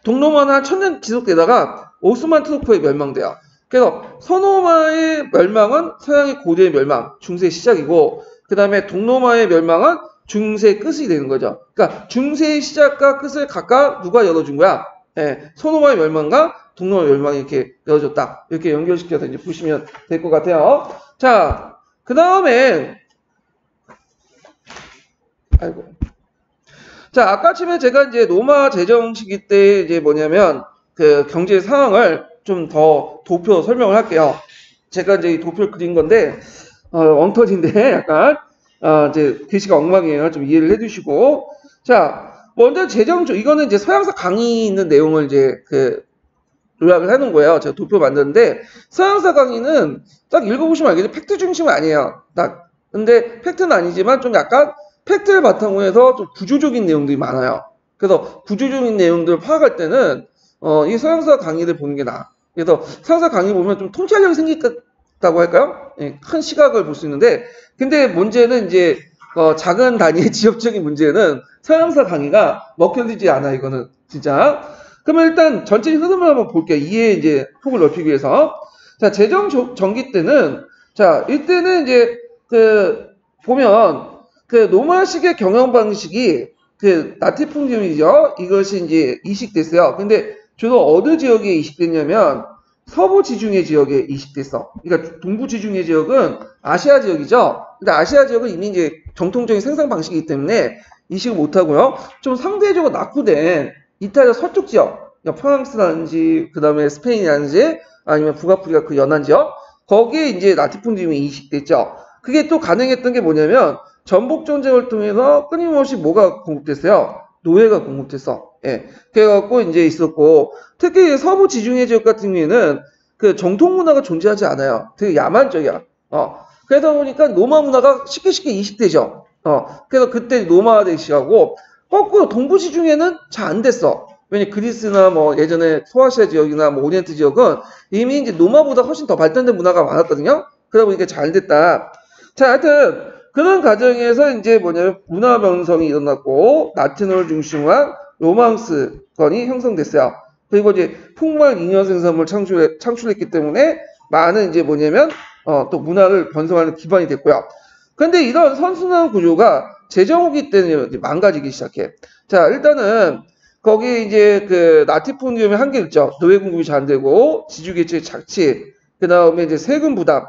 Speaker 1: 동로마는 한 1000년 지속되다가 오스만 투르크에 멸망돼요. 그래서 서노마의 멸망은 서양의 고대의 멸망, 중세의 시작이고 그 다음에 동로마의 멸망은 중세의 끝이 되는 거죠. 그러니까 중세의 시작과 끝을 각각 누가 열어준 거야? 예, 서노마의 멸망과 동로마의 멸망이 이렇게 열어줬다. 이렇게 연결시켜서 이제 보시면 될 것 같아요. 자, 그 다음에 아이고. 자, 아까쯤에 제가 이제 로마 제정 시기 때 이제 뭐냐면 그 경제 상황을 좀 더 도표 설명을 할게요. 제가 이제 이 도표를 그린 건데 엉터리인데 약간 이제 글씨가 엉망이에요. 좀 이해를 해주시고. 자, 먼저 재정적 이거는 이제 서양사 강의 있는 내용을 이제 요약을 해놓은 거예요. 제가 도표 만드는데 서양사 강의는 딱 읽어보시면 알겠죠. 팩트 중심은 아니에요. 딱 근데 팩트는 아니지만 좀 약간 팩트를 바탕으로 해서 좀 구조적인 내용들이 많아요. 그래서 구조적인 내용들을 파악할 때는 이 서양사 강의를 보는 게 나아. 그래서 서양사 강의 보면 좀 통찰력이 생긴다고 할까요? 예, 큰 시각을 볼 수 있는데 근데 문제는 이제 작은 단위의 지역적인 문제는 서양사 강의가 먹혀들지 않아. 이거는 진짜. 그러면 일단 전체 흐름을 한번 볼게요. 이해 이제 폭을 넓히기 위해서. 자, 재정 전기 때는 자 이때는 이제 보면 로마식의 경영 방식이 라티풍디움이죠. 이것이 이제 이식됐어요. 근데 주로 어느 지역에 이식됐냐면 서부 지중해 지역에 이식됐어. 그러니까 동부 지중해 지역은 아시아 지역이죠. 근데 아시아 지역은 이미 이제 정통적인 생산 방식이기 때문에 이식을 못하고요. 좀 상대적으로 낙후된 이탈리아 서쪽 지역, 그러니까 프랑스라든지 그 다음에 스페인이라든지 아니면 북아프리카 그 연안 지역 거기에 이제 라티풍디움이 이식됐죠. 그게 또 가능했던 게 뭐냐면 전복 전쟁을 통해서 끊임없이 뭐가 공급됐어요? 노예가 공급됐어. 예. 그래갖고 이제 있었고, 특히 서부 지중해 지역 같은 경우에는 그 정통 문화가 존재하지 않아요. 되게 야만적이야. 그러다 보니까 로마 문화가 쉽게 이식되죠. 그래서 그때 로마화되기 시작하고, 거꾸로 동부 지중해는 잘 안 됐어. 왜냐 그리스나 뭐 예전에 소아시아 지역이나 뭐 오리엔트 지역은 이미 이제 로마보다 훨씬 더 발전된 문화가 많았거든요. 그러다 보니까 잘 됐다. 자, 하여튼, 그런 과정에서 이제 뭐냐면 문화 변성이 일어났고 라틴어를 중심으로 한 로망스권이 형성됐어요. 그리고 이제 풍말 잉여 생산물 창출했기 때문에 많은 이제 뭐냐면 또 문화를 변성하는 기반이 됐고요. 근데 이런 선순환 구조가 제정 후기 때는 이제 망가지기 시작해. 자, 일단은 거기 이제 라티풍디움의 한계 있죠. 노예 공급이 잘 안 되고 지주계층의 착취, 그 다음에 이제 세금 부담.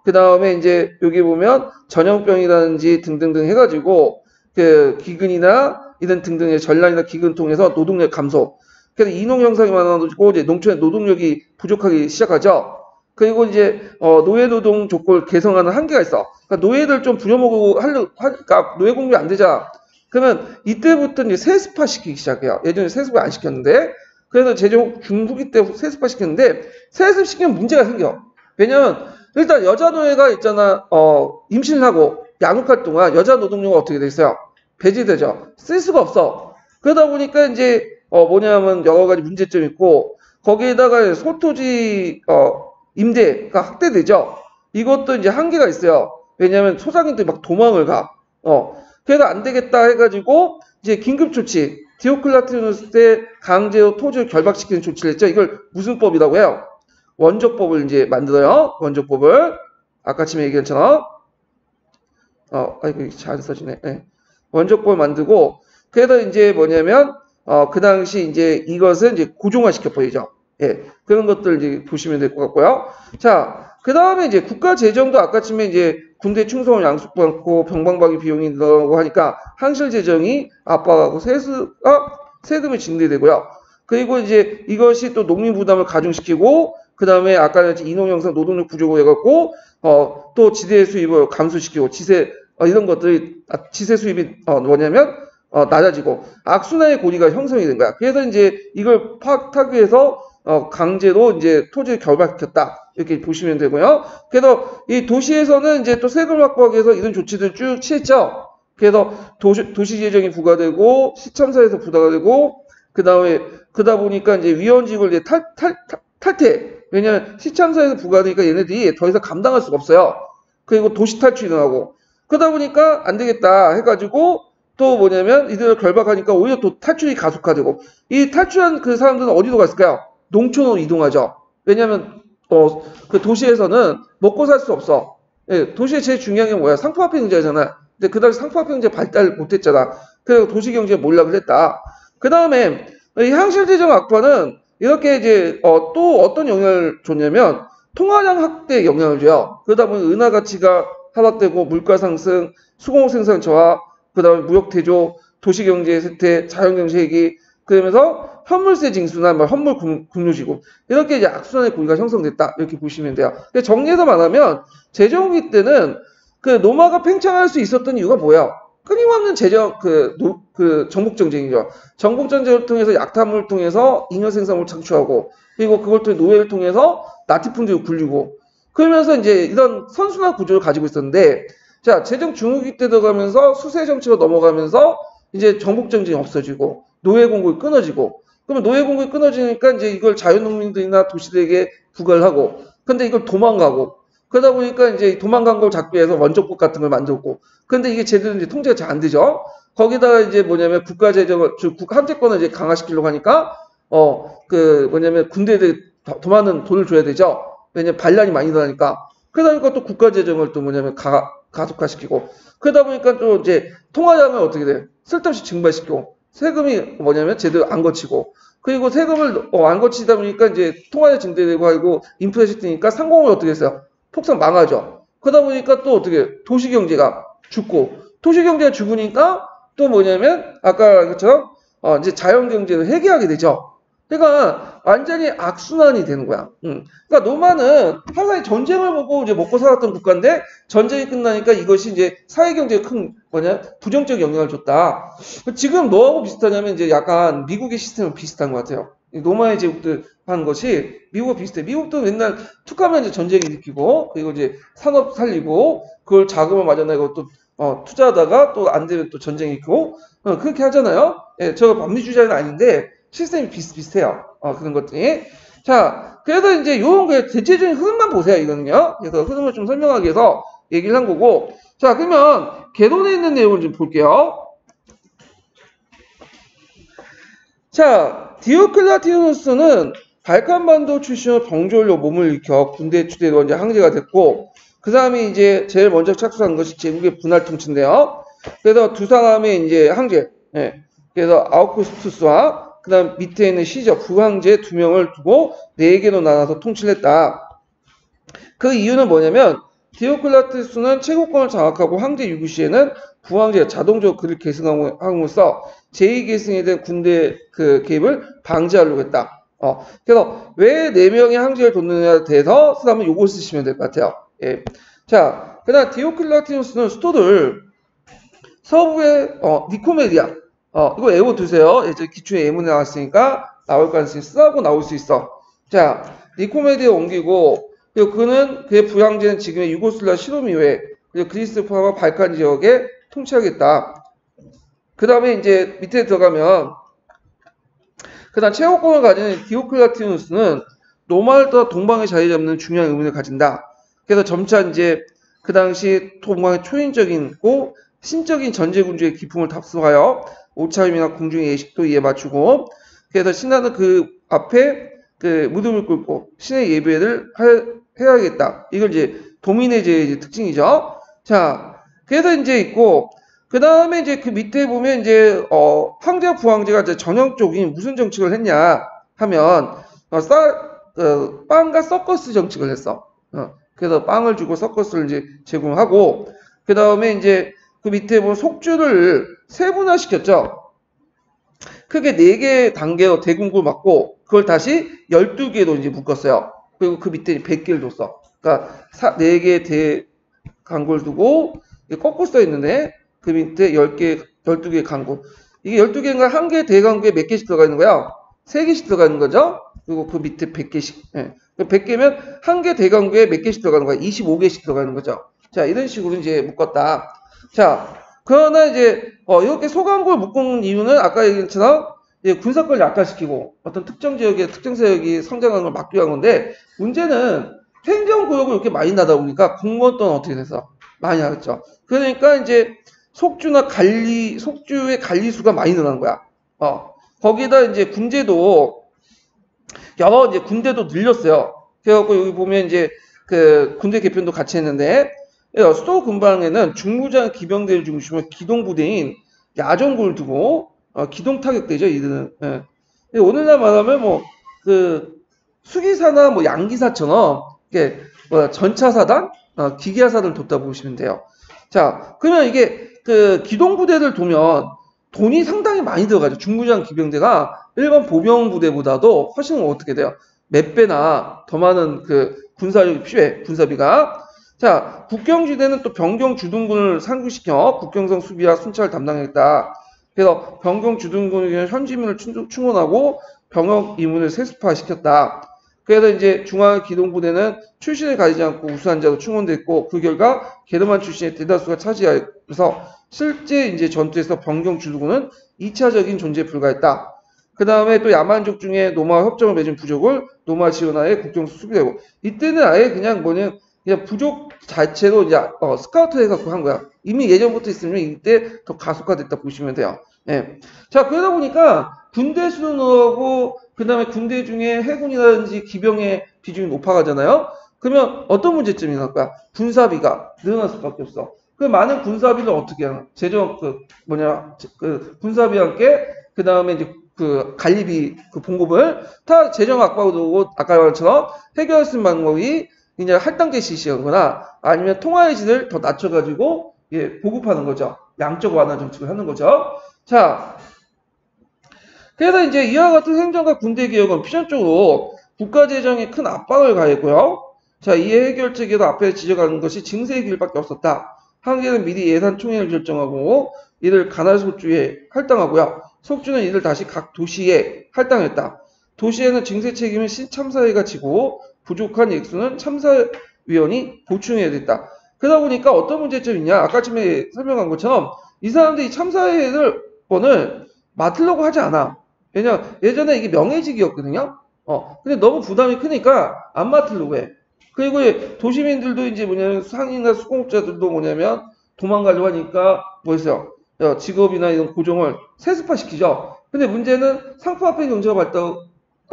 Speaker 1: 그 다음에 이제 여기 보면 전염병이라든지 등등등 해가지고 기근이나 이런 등등의 전란이나 기근 통해서 노동력 감소. 그래서 이농 형성이 많아지고 이제 농촌의 노동력이 부족하기 시작하죠. 그리고 이제 노예 노동 조건을 개선하는 한계가 있어. 그러니까 노예들 좀 부려먹고 하니까 노예 공급이 안 되자. 그러면 이때부터 이제 세습화 시키기 시작해요. 예전에 세습을 안 시켰는데, 그래서 제조 중후기 때 세습화 시켰는데, 세습시키면 문제가 생겨. 왜냐면 일단 여자 노예가 있잖아, 임신을 하고 양육할 동안 여자 노동력가 어떻게 돼 있어요? 배제되죠. 쓸 수가 없어. 그러다 보니까 이제 뭐냐면 여러 가지 문제점이 있고, 거기에다가 소토지 임대가 확대되죠. 이것도 이제 한계가 있어요. 왜냐하면 소장인들이 막 도망을 가. 그래서 안 되겠다 해가지고 이제 긴급 조치, 디오클라티누스 때 강제로 토지를 결박시키는 조치를 했죠. 이걸 무슨 법이라고 해요? 원적법을 이제 만들어요. 원적법을 아까 처음에 얘기한 것처럼 아이고 잘 써지네. 네. 원적법을 만들고 그래서 이제 뭐냐면 그 당시 이제 이것은 이제 고종화 시켜버리죠. 예, 그런 것들 이제 보시면 될 것 같고요. 자, 그 다음에 이제 국가 재정도 아까쯤에 이제 군대 충성을 양속받고 병방박이 비용이 늘어나고 하니까 항실 재정이 압박하고 세금이 증대되고요. 그리고 이제 이것이 또 농민 부담을 가중시키고 그 다음에 아까 인원 형성 노동력 부족을 해갖고 또 지대 수입을 감소시키고 이런 것들이 지세 수입이 뭐냐면 낮아지고 악순환의 고리가 형성이 된 거야. 그래서 이제 이걸 파악하기 위해서 강제로 이제 토지를 결박시켰다. 이렇게 보시면 되고요. 그래서 이 도시에서는 이제 또 세금 확보하기 위해서 이런 조치들을 쭉 취했죠. 그래서 도시 재정이 부과되고 시참사에서 부과가 되고 그러다 보니까 이제 위원직을 이제 탈퇴. 왜냐면 시참사에서 부과되니까 얘네들이 더 이상 감당할 수가 없어요. 그리고 도시 탈출이 일어나고 그러다 보니까 안 되겠다 해가지고 또 뭐냐면 이들을 결박하니까 오히려 또 탈출이 가속화되고 이 탈출한 그 사람들은 어디로 갔을까요? 농촌으로 이동하죠. 왜냐면 그 도시에서는 먹고 살 수 없어. 예, 도시에 제일 중요한 게 뭐야? 상품화폐 경제잖아. 근데 그 당시 상품화폐 경제 발달 못했잖아. 그래서 도시 경제에 몰락을 했다. 그 다음에 이 항실재정 악화는 이렇게 이제 또 어떤 영향을 줬냐면 통화량 확대에 영향을 줘요. 그러다 보니 은하 가치가 하락되고 물가 상승, 수공업 생산 저하, 그 다음에 무역 대조, 도시경제 쇠퇴, 자연경제 회기, 그러면서 현물세 징수나 현물 금융시국 이렇게 이제 악순환의 고리가 형성됐다 이렇게 보시면 돼요. 정리해서 말하면 재정위기 때는 그 노마가 팽창할 수 있었던 이유가 뭐야? 끊임없는 정복 정쟁이죠. 정복 정쟁을 통해서 약탈물을 통해서 잉여 생산물을 창출하고 그리고 그걸 통해 노예를 통해서 나티품들을 굴리고 그러면서 이제 이런 선순환 구조를 가지고 있었는데 자 재정 중후기 때 들어가면서 수세 정치로 넘어가면서 이제 정복 정쟁이 없어지고 노예 공급이 끊어지고 그러면 노예 공급이 끊어지니까 이제 이걸 자유농민들이나 도시들에게 부과를 하고 근데 이걸 도망가고 그러다 보니까 이제 도망간 걸 잡기 위해서 원적법 같은 걸 만들고 근데 이게 제대로 이제 통제가 잘 안 되죠. 거기다가 이제 뭐냐면 국가 재정을 함재권을 이제 강화시키려고 하니까 뭐냐면 군대에 더 많은 돈을 줘야 되죠. 왜냐면 반란이 많이 일어나니까 그러다 보니까 또 국가 재정을 또 뭐냐면 가속화시키고 그러다 보니까 또 이제 통화량을 어떻게 돼? 쓸데없이 증발시키고 세금이 뭐냐면 제대로 안 거치고 그리고 세금을 안 거치다 보니까 이제 통화량 증대되고 하고 인플레이션이 뜨니까 상공을 어떻게 했어요? 폭삭 망하죠. 그러다 보니까 또 어떻게 도시경제가 죽고 도시경제가 죽으니까 또 뭐냐면 아까 그처럼 이제 자연경제를 해결하게 되죠. 그러니까 완전히 악순환이 되는 거야. 그러니까 노마는 항상 전쟁을 보고 이제 먹고 살았던 국가인데 전쟁이 끝나니까 이것이 이제 사회경제에 큰 부정적 영향을 줬다. 지금 뭐하고 비슷하냐면 이제 약간 미국의 시스템은 비슷한 것 같아요. 노마의 제국들 하는 것이 미국과 비슷해. 미국도 맨날 툭하면 이제 전쟁 일으키고 그리고 이제 산업 살리고 그걸 자금을 마련하고 또 투자하다가 또 안 되면 또 전쟁 일으키고 그렇게 하잖아요. 예, 저 반미주의자는 아닌데 시스템이 비슷비슷해요. 그런 것들이. 자, 그래서 이제 요런 그 대체적인 흐름만 보세요, 이거는요. 그래서 흐름을 좀 설명하기 위해서 얘기를 한 거고. 자, 그러면 개론에 있는 내용을 좀 볼게요. 자, 디오클라티누스는 발칸반도 출신으로 병졸로 몸을 일으켜 군대 추대로 이제 항제가 됐고, 그 다음에 이제 제일 먼저 착수한 것이 제국의 분할 통치인데요. 그래서 두 사람의 이제 항제, 예. 그래서 아우구스투스와 그 다음 밑에 있는 시저, 부황제 두 명을 두고 4개로 나눠서 통치를 했다. 그 이유는 뭐냐면 디오클라티누스는 최고권을 장악하고 황제 유구 시에는 부황제가 자동적으로 그를 계승함으로써 제2계승에 대한 군대 그 개입을 방지하려고 했다. 그래서 왜 4명의 항제를 뒀느냐에 대해서 쓰다면 요걸 쓰시면 될 것 같아요. 예. 자, 그 다음 디오클라티누스는 수도들 서부의 니코메디아 이거 외워두세요. 이제 기초에 예문에 나왔으니까 나올 가능성이 쓰라고 나올 수 있어. 자, 니코메디아 옮기고 그리고 그의 부양제는 지금의 유고슬라 시롬 이외에 그리고 그리스 포함한 발칸 지역에 통치하겠다. 그 다음에 이제 밑에 들어가면 그 다음 최고권을 가진 디오클라티누스는 노말과 동방에 자리 잡는 중요한 의문을 가진다. 그래서 점차 이제 그 당시 동방의 초인적이고 신적인 전제군주의 기품을 탑승하여 옷차림이나 궁중의 예식도 이에 맞추고 그래서 신하는 그 앞에 그 무릎을 꿇고 신의 예배를 해야겠다. 이걸 이제 도미네제의 특징이죠. 자, 그래서 이제 있고 그 다음에 이제 그 밑에 보면 이제 황제 부황제가 이제 전형적인 무슨 정책을 했냐 하면 빵과 서커스 정책을 했어. 그래서 빵을 주고 서커스를 이제 제공하고 그 다음에 이제 그 밑에 보면 속주를 세분화시켰죠. 크게 4개 단계로 대군구를 맞고 그걸 다시 12개로 이제 묶었어요. 그리고 그 밑에 100개를 줬어. 그러니까 4개 대강구를 두고 거꾸로 써 있는데 그 밑에 12개 강구. 이게 12개인가 한 개 대강구에 몇 개씩 들어가 있는 거야? 3개씩 들어가 있는 거죠. 그리고 그 밑에 100개씩. 예. 100개면 한 개 대강구에 몇 개씩 들어가는 거야? 25개씩 들어가는 거죠. 자, 이런 식으로 이제 묶었다. 자, 그러나 이제 이렇게 소강구를 묶은 이유는 아까 얘기한 것처럼 군사권을 약화시키고 어떤 특정 지역의 특정 세력이 성장하는 걸 막기 위한 건데 문제는 행정구역을 이렇게 많이 나다 보니까 공무원 또는 어떻게 돼서 많이 하겠죠. 그러니까 이제 속주의 관리수가 많이 늘어난 거야. 거기다 이제 군제도 여러 이제 군대도 늘렸어요. 그래갖고 여기 보면 이제 그 군대 개편도 같이 했는데 수도 근방에는 중무장 기병대를 중심으로 기동부대인 야전군을 두고 기동 타격대죠. 이들은. 예. 오늘날 말하면 뭐 그 수기사나 뭐 양기사처럼 이게 전차사단, 기계화사단을 뒀다 보시면 돼요. 자, 그러면 이게 그 기동부대를 두면 돈이 상당히 많이 들어가죠. 중무장 기병대가 일반 보병부대보다도 훨씬 어떻게 돼요? 몇 배나 더 많은 그 군사력이 필요해. 군사비가. 자, 국경지대는 또 병경주둔군을 상주시켜 국경성 수비와 순찰을 담당했다. 그래서 병경주둔군에게 현지민을 충원하고 병역 임무를 세습화시켰다. 그래서 이제 중앙기동부대는 출신을 가지지 않고 우수한 자로 충원됐고 그 결과 게르만 출신의 대다수가 차지하여서 실제 이제 전투에서 병경주둔군은 2차적인 존재에 불과했다. 그 다음에 또 야만족 중에 노마와 협정을 맺은 부족을 노마 지원하에 국경수 수비되고 이때는 아예 그냥 그냥 부족 자체로 이제 스카우트 해갖고 한 거야. 이미 예전부터 있으면 이때 더 가속화됐다 보시면 돼요. 예. 자, 그러다 보니까 군대 수도 늘어나고 그 다음에 군대 중에 해군이라든지 기병의 비중이 높아가잖아요. 그러면 어떤 문제점이 나올까? 군사비가 늘어날 수밖에 없어. 그 많은 군사비를 어떻게 하나? 군사비와 함께 그 다음에 이제 그 관리비 그 봉급을 다 재정 악화도 아까 말처럼 해결할 수 있는 방법이 이제 할당제 실시하거나 아니면 통화의 질을 더 낮춰가지고 보급하는 거죠. 양적 완화 정책을 하는 거죠. 자, 그래서 이제 이와 같은 행정과 군대 개혁은 필연적으로 국가 재정에 큰 압박을 가했고요. 자, 이에 해결책에도 앞에 지적하는 것이 증세의 길밖에 없었다. 한계는 미리 예산 총액을 결정하고 이를 가날 속주에 할당하고요. 속주는 이를 다시 각 도시에 할당했다. 도시에는 증세 책임을 신참사회가 지고 부족한 액수는 참사위원이 보충해야 됐다. 그러다 보니까 어떤 문제점이 있냐? 아까 전에 설명한 것처럼 이 사람들이 참사회를 맡으려고 하지 않아. 왜냐 예전에 이게 명예직이었거든요. 근데 너무 부담이 크니까 안 맡으려고 해. 그리고 도시민들도 이제 뭐냐면 상인이나 수공업자들도 뭐냐면 도망가려고 하니까 뭐였어요? 직업이나 이런 고정을 세습화시키죠. 근데 문제는 상품화폐 경제가 발달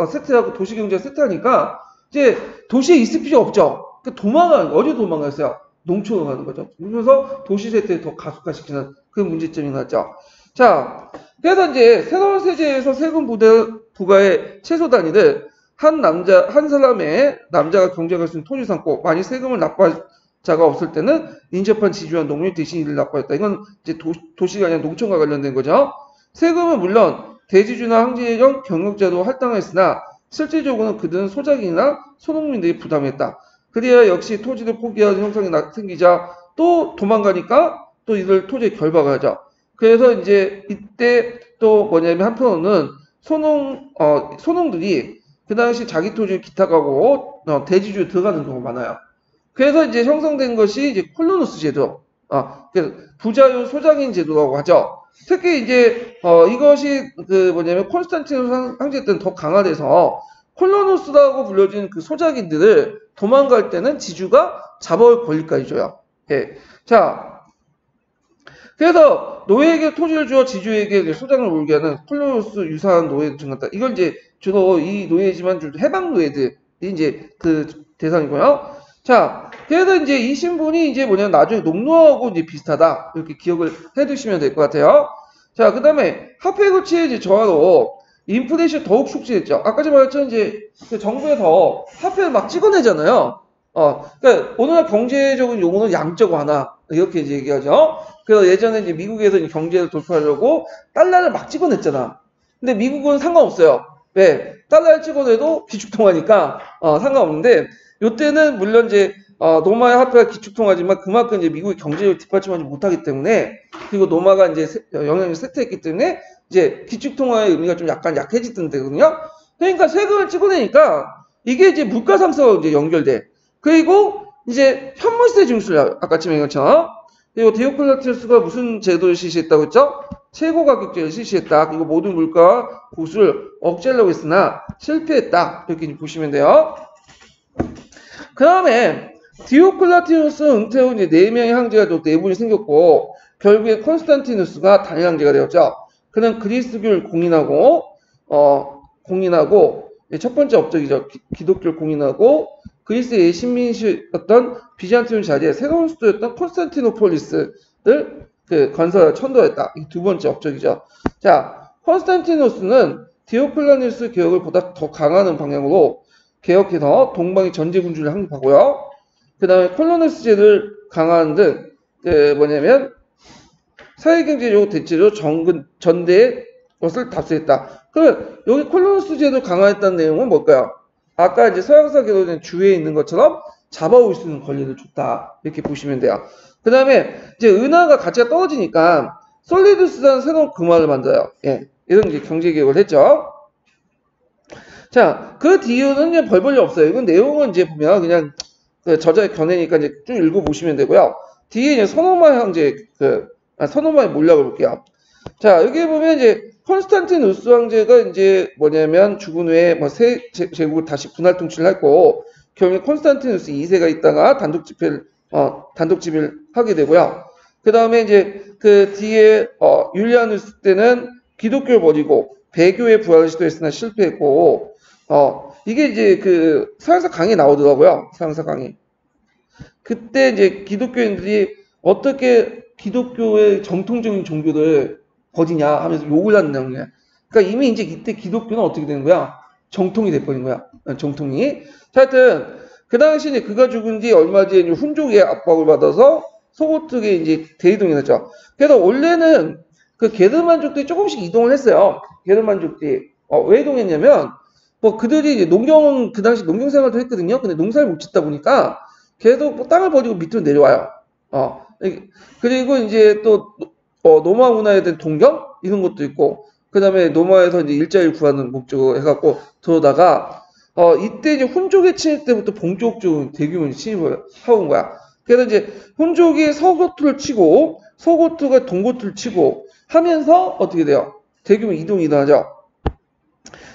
Speaker 1: 세트하고 도시 경제가 세트하니까 이제 도시에 있을 필요 없죠. 그러니까 도망가는 거. 어디 도망갔어요? 농촌으로 가는 거죠. 그래서 도시 세트를 더 가속화시키는 그 문제점이 났죠. 자, 그래서 이제 새로운 세제에서 세금 부과의 최소 단위를 한 사람의 남자가 경쟁할 수 있는 토지 삼고 만약 세금을 납부하지 자가 없을 때는 인접한 지주와 농민 대신 일을 납부했다. 이건 이제 도시가 아니라 농촌과 관련된 거죠. 세금은 물론 대지주나 황제령 경력자도 할당했으나 실질적으로는 그들은 소작인이나 소농민들이 부담했다. 그래야 역시 토지를 포기하는 형상이 생기자 또 도망가니까 또 이들 토지에 결박을 하죠. 그래서 이제 이때 또 뭐냐면 한편으로는 소농들이 그 당시 자기 토지를 기탁하고 대지주에 들어가는 경우가 많아요. 그래서 이제 형성된 것이 이제 콜로누스 제도, 그래서 부자유 소장인 제도라고 하죠. 특히 이제 이것이 그 뭐냐면 콘스탄티누스 황제 때는 더 강화돼서 콜로누스라고 불려진 그 소작인들을 도망갈 때는 지주가 잡아올 권리까지 줘요. 예. 자, 그래서 노예에게 토지를 주어 지주에게 소장을 몰게 하는 콜로누스 유사한 노예 증가다. 이걸 이제 주로 이 노예지만 주로 해방 노예들이 이제 그 대상이고요. 자, 그래서 이제 이 신분이 이제 뭐냐면 나중에 농노하고 이제 비슷하다. 이렇게 기억을 해 두시면 될 것 같아요. 자, 그 다음에 화폐 가치의 이제 저하로 인플레이션 더욱 촉진했죠. 아까 전에 말했죠. 이제 그 정부에서 화폐를 막 찍어내잖아요. 그러니까 오늘날 경제적인 용어는 양적 완화. 이렇게 이제 얘기하죠. 그래서 예전에 이제 미국에서 이제 경제를 돌파하려고 달러를 막 찍어냈잖아. 근데 미국은 상관없어요. 왜? 달러를 찍어내도 기축통화니까, 상관없는데, 요때는 물론 이제 노마의 화폐가 기축통화지만 그만큼 이제 미국의 경제를 뒷받침하지 못하기 때문에 그리고 노마가 이제 영향을 쇠퇴했기 때문에 이제 기축통화의 의미가 좀 약간 약해지던 데거든요. 그러니까 세금을 찍어내니까 이게 이제 물가 상승하고 이제 연결돼. 그리고 이제 현물세 징수를 아까 지금 얘기했죠. 그리고 디오클라티우스가 무슨 제도를 실시했다고 했죠? 최고 가격제를 실시했다. 그리고 모든 물가와 고수를 억제하려고 했으나 실패했다. 이렇게 보시면 돼요. 그 다음에 디오클라티누스 은퇴 후 이제 4명의 황제가 또 내분이 생겼고 결국에 콘스탄티누스가 단일 황제가 되었죠. 그는 그리스교를 공인하고 첫 번째 업적이죠. 기독교를 공인하고 그리스의 신민이었던 비잔티움 자리에 새로운 수도였던 콘스탄티노폴리스를 그 건설을 천도했다. 이 두 번째 업적이죠. 자, 콘스탄티누스는 디오클라티누스 개혁을 보다 더 강화하는 방향으로 개혁해서 동방의 전제군주를 확립하고요. 그 다음에 콜로누스제를 강화하는 등 뭐냐면 사회경제적으로 대체로 전대의 것을 답수했다. 그러면 여기 콜로누스제를 강화했다는 내용은 뭘까요? 아까 이제 서양사 개도된 주에 있는 것처럼 잡아올 수 있는 권리를 줬다. 이렇게 보시면 돼요. 그 다음에 이제 은하가 가치가 떨어지니까 솔리두스라는 새로운 금화를 만들어요. 예, 이런 이제 경제개혁을 했죠. 자, 그 뒤에는 이제 벌벌이 없어요. 이건 내용은 이제 보면 그냥 그 저자의 견해니까 이제 쭉 읽어보시면 되고요. 뒤에 이제 서노마 황제, 서노마의 몰락을 볼게요. 자, 여기 보면 이제 콘스탄티누스 황제가 이제 뭐냐면 죽은 후에 뭐 세 제국을 다시 분할 통치를 했고, 결국에 콘스탄티누스 2세가 있다가 단독 지배를 하게 되고요. 그 다음에 이제 그 뒤에, 율리아누스 때는 기독교를 버리고 배교의 부활을 시도했으나 실패했고, 이게 이제 그 서양사 강의 나오더라고요. 서양사 강의. 그때 이제 기독교인들이 어떻게 기독교의 정통적인 종교를 버리냐 하면서 욕을 하는 내용이에요. 그러니까 이미 이제 이때 기독교는 어떻게 되는 거야? 정통이 돼버린 거야. 정통이. 자, 하여튼 그 당시 이제 그가 죽은 뒤 얼마 뒤에 훈족의 압박을 받아서 소고특에 이제 대이동이 났죠. 그래서 원래는 그 게르만족들이 조금씩 이동을 했어요. 게르만족들이. 왜 이동했냐면 뭐 그들이 이제 그 당시 농경 생활도 했거든요. 근데 농사를 못 짓다 보니까 계속 뭐 땅을 버리고 밑으로 내려와요. 그리고 이제 또 노마 문화에 대한 동경 이런 것도 있고, 그 다음에 노마에서 이제 일자리를 구하는 목적으로 해갖고 들어오다가 이때 이제 훈족의 침입 때부터 본격적으로 대규모 침입을 하고 온 거야. 그래서 이제 훈족이 서고투를 치고 서고투가 동고투를 치고 하면서 어떻게 돼요? 대규모 이동이 일어나죠.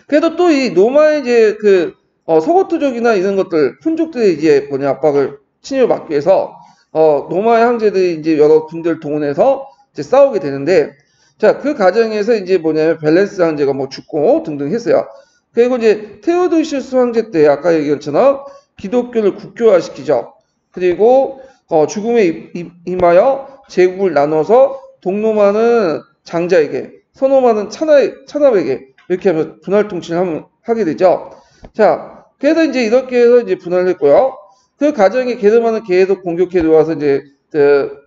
Speaker 1: 그래도 또 이 노마의 이제 그 서고투족이나 이런 것들 훈족들의 이제 압박을 침입을 막기 위해서 노마의 황제들이 이제 여러 군대를 동원해서 이제 싸우게 되는데, 자, 그 과정에서 이제 뭐냐면 밸런스 황제가 뭐 죽고 등등 했어요. 그리고 이제 테오도시우스 황제 때 아까 얘기했잖아. 기독교를 국교화시키죠. 그리고 죽음에 임하여 제국을 나눠서 동노마는 장자에게, 서노마는 찬압에게 이렇게 하면서 분할 통치를 하게 되죠. 자, 그래서 이제 이렇게 해서 이제 분할을 했고요. 그 과정에 게르만은 계속 공격해 들어와서 이제 그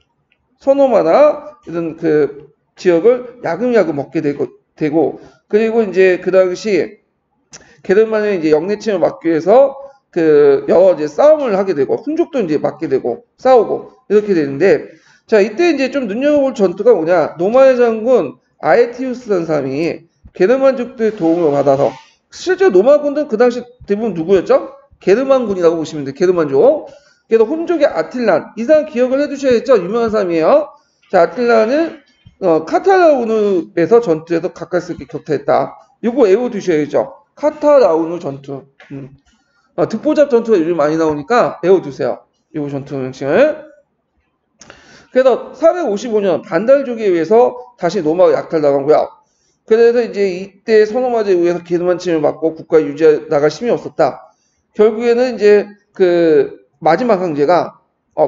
Speaker 1: 서노마나 이런 그 지역을 야금야금 먹게 되고 그리고 이제 그 당시 게르만의 이제 영내침을 막기 위해서 그 여러 이제 싸움을 하게 되고 훈족도 이제 막게 되고 싸우고 이렇게 되는데 자 이때 이제 좀 눈여겨볼 전투가 뭐냐 노마의 장군 아에티우스라는 사람이 게르만족들의 도움을 받아서 실제 노마군은 그 당시 대부분 누구였죠? 게르만군이라고 보시면 돼요. 게르만족. 그래서 혼족의 아틸란 이 사람 기억을 해두셔야겠죠? 유명한 사람이에요. 자 아틸란은 카타라우누에서 전투에서 가까이서 이렇게 격퇴했다. 이거 외워두셔야죠. 카타라우누 전투. 듣보잡 전투가 요즘 많이 나오니까 외워두세요. 이 전투 명칭을. 그래서 455년 반달족에 의해서 다시 노마가 약탈당하고요. 그래서 이제 이때 서노마제에 의해서 게르만침을 받고 국가 유지해 나갈 힘이 없었다. 결국에는 이제 그 마지막 황제가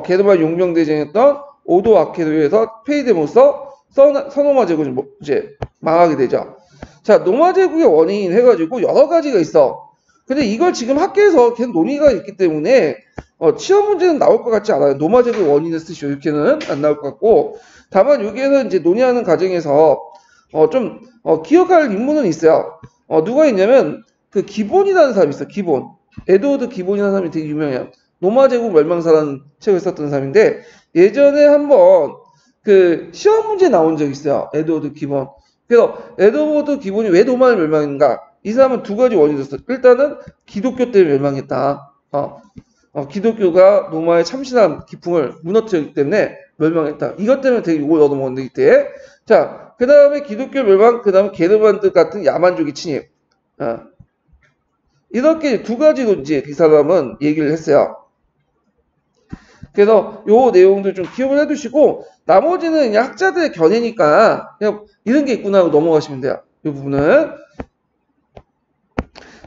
Speaker 1: 게르만 용병대장이었던 오도 아케도에 의해서 폐위됨으로써 서노마 제국이 이제 망하게 되죠. 자, 노마 제국의 원인 해가지고 여러 가지가 있어. 근데 이걸 지금 학계에서 계속 논의가 있기 때문에 시험 문제는 나올 것 같지 않아요. 노마 제국의 원인을 쓰시오 이렇게는 안 나올 것 같고 다만 여기에서 이제 논의하는 과정에서 좀 기억할 인물은 있어요. 누가 있냐면 그 기본이라는 사람이 있어. 기본. 에드워드 기본이라는 사람이 되게 유명해요. 노마 제국 멸망사라는 책을 썼던 사람인데 예전에 한번 그 시험 문제 나온 적이 있어요. 에드워드 기본. 그래서 에드워드 기본이 왜 노마를 멸망했는가? 이 사람은 두 가지 원인이 있었어. 일단은 기독교 때문에 멸망했다. 기독교가 노마의 참신한 기풍을 무너뜨렸기 때문에 멸망했다. 이것 때문에 되게 욕을 얻어먹었는데 이때. 자, 그 다음에 기독교 멸망, 그 다음에 게르만들 같은 야만족의 침입. 이렇게 두 가지로 이제 이 사람은 얘기를 했어요. 그래서 요 내용들 좀 기억을 해두시고 나머지는 그냥 학자들의 견해니까 그냥 이런 게 있구나 하고 넘어가시면 돼요. 이 부분은.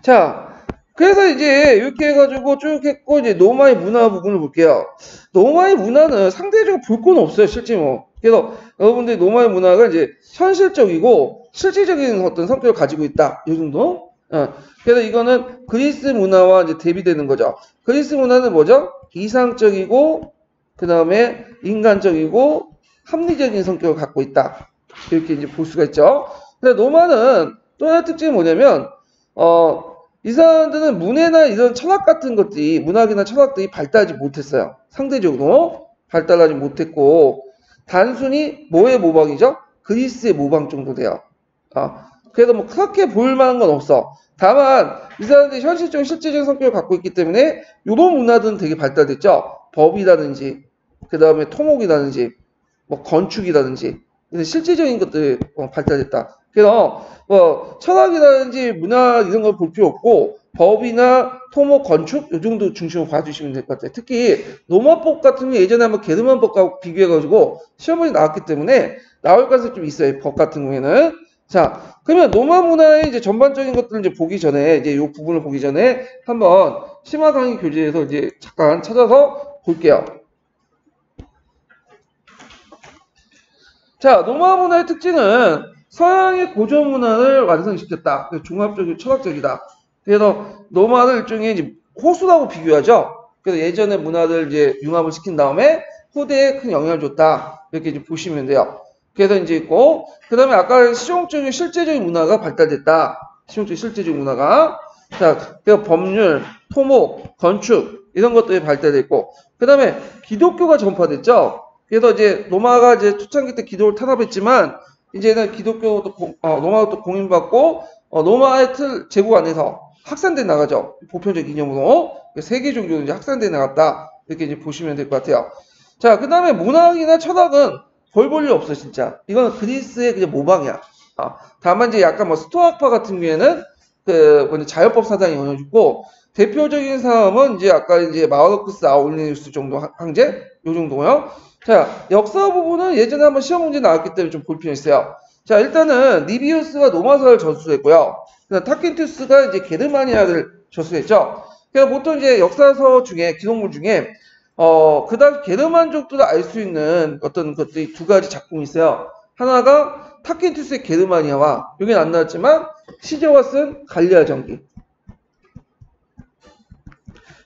Speaker 1: 자, 그래서 이제 이렇게 해가지고 쭉 했고 이제 노마의 문화 부분을 볼게요. 노마의 문화는 상대적으로 볼 건 없어요, 실제 뭐. 그래서 여러분들이 노마의 문화가 이제 현실적이고 실질적인 어떤 성격을 가지고 있다. 이 정도. 그래서 이거는 그리스 문화와 이제 대비되는 거죠. 그리스 문화는 뭐죠? 이상적이고 그 다음에 인간적이고 합리적인 성격을 갖고 있다. 이렇게 이제 볼 수가 있죠. 근데 노마는 또 하나 특징이 뭐냐면 이 사람들은 문해나 이런 철학 같은 것들이 문학이나 철학들이 발달하지 못했어요. 상대적으로 발달하지 못했고 단순히 뭐의 모방이죠? 그리스의 모방 정도 돼요. 그래서 뭐 그렇게 볼 만한 건 없어. 다만 이 사람들이 현실적인 실제적인 성격을 갖고 있기 때문에 이런 문화들은 되게 발달됐죠. 법이라든지 그 다음에 토목이라든지 뭐 건축이라든지 실질적인 것들이 발달됐다. 그래서 뭐 철학이라든지 문화 이런 걸 볼 필요 없고 법이나 토목, 건축 이 정도 중심으로 봐주시면 될 것 같아요. 특히 로마법 같은 게 예전에 한번 게르만법과 비교해가지고 시험이 나왔기 때문에 나올 가능성이 좀 있어요. 법 같은 경우에는. 자, 그러면 노마 문화의 이제 전반적인 것들을 이제 보기 전에 이제 이 부분을 보기 전에 한번 심화 강의 교재에서 이제 잠깐 찾아서 볼게요. 자, 노마 문화의 특징은 서양의 고전 문화를 완성시켰다. 종합적이고 철학적이다. 그래서 노마를 일종의 이제 호수라고 비교하죠. 그래서 예전의 문화를 이제 융합을 시킨 다음에 후대에 큰 영향을 줬다. 이렇게 이제 보시면 돼요. 그래서 이제 있고, 그 다음에 아까 실용적인 실제적인 문화가 발달됐다. 실용적인 실제적인 문화가. 자, 그래서 법률, 토목, 건축, 이런 것들이 발달됐고, 그 다음에 기독교가 전파됐죠. 그래서 이제 로마가 이제 초창기 때 기독을 탄압했지만, 이제는 기독교도, 로마가 또 공인받고, 로마의 틀, 제국 안에서 확산돼 나가죠. 보편적 이념으로. 세계 종교로 이제 확산돼 나갔다. 이렇게 이제 보시면 될 것 같아요. 자, 그 다음에 문학이나 철학은 별 볼 일 없어, 진짜. 이거는 그리스의 그냥 모방이야. 다만 이제 약간 뭐 스토아파 같은 경우에는 그 자연법 사상이 영향을 주고 대표적인 사람은 이제 아까 이제 마르쿠스 아울리누스 정도 황제 요 정도고요. 자, 역사 부분은 예전에 한번 시험 문제 나왔기 때문에 좀 볼 필요 있어요. 자, 일단은 리비우스가 로마사를 저수했고요. 그다음 타킨투스가 이제 게르마니아를 저수했죠. 그래서 보통 이제 역사서 중에 기록물 중에 그다음 게르만족들을 알 수 있는 어떤 것들이 두 가지 작품이 있어요. 하나가 타킨투스의 게르마니아와 여기는 안 나왔지만 시저가 쓴 갈리아 전기.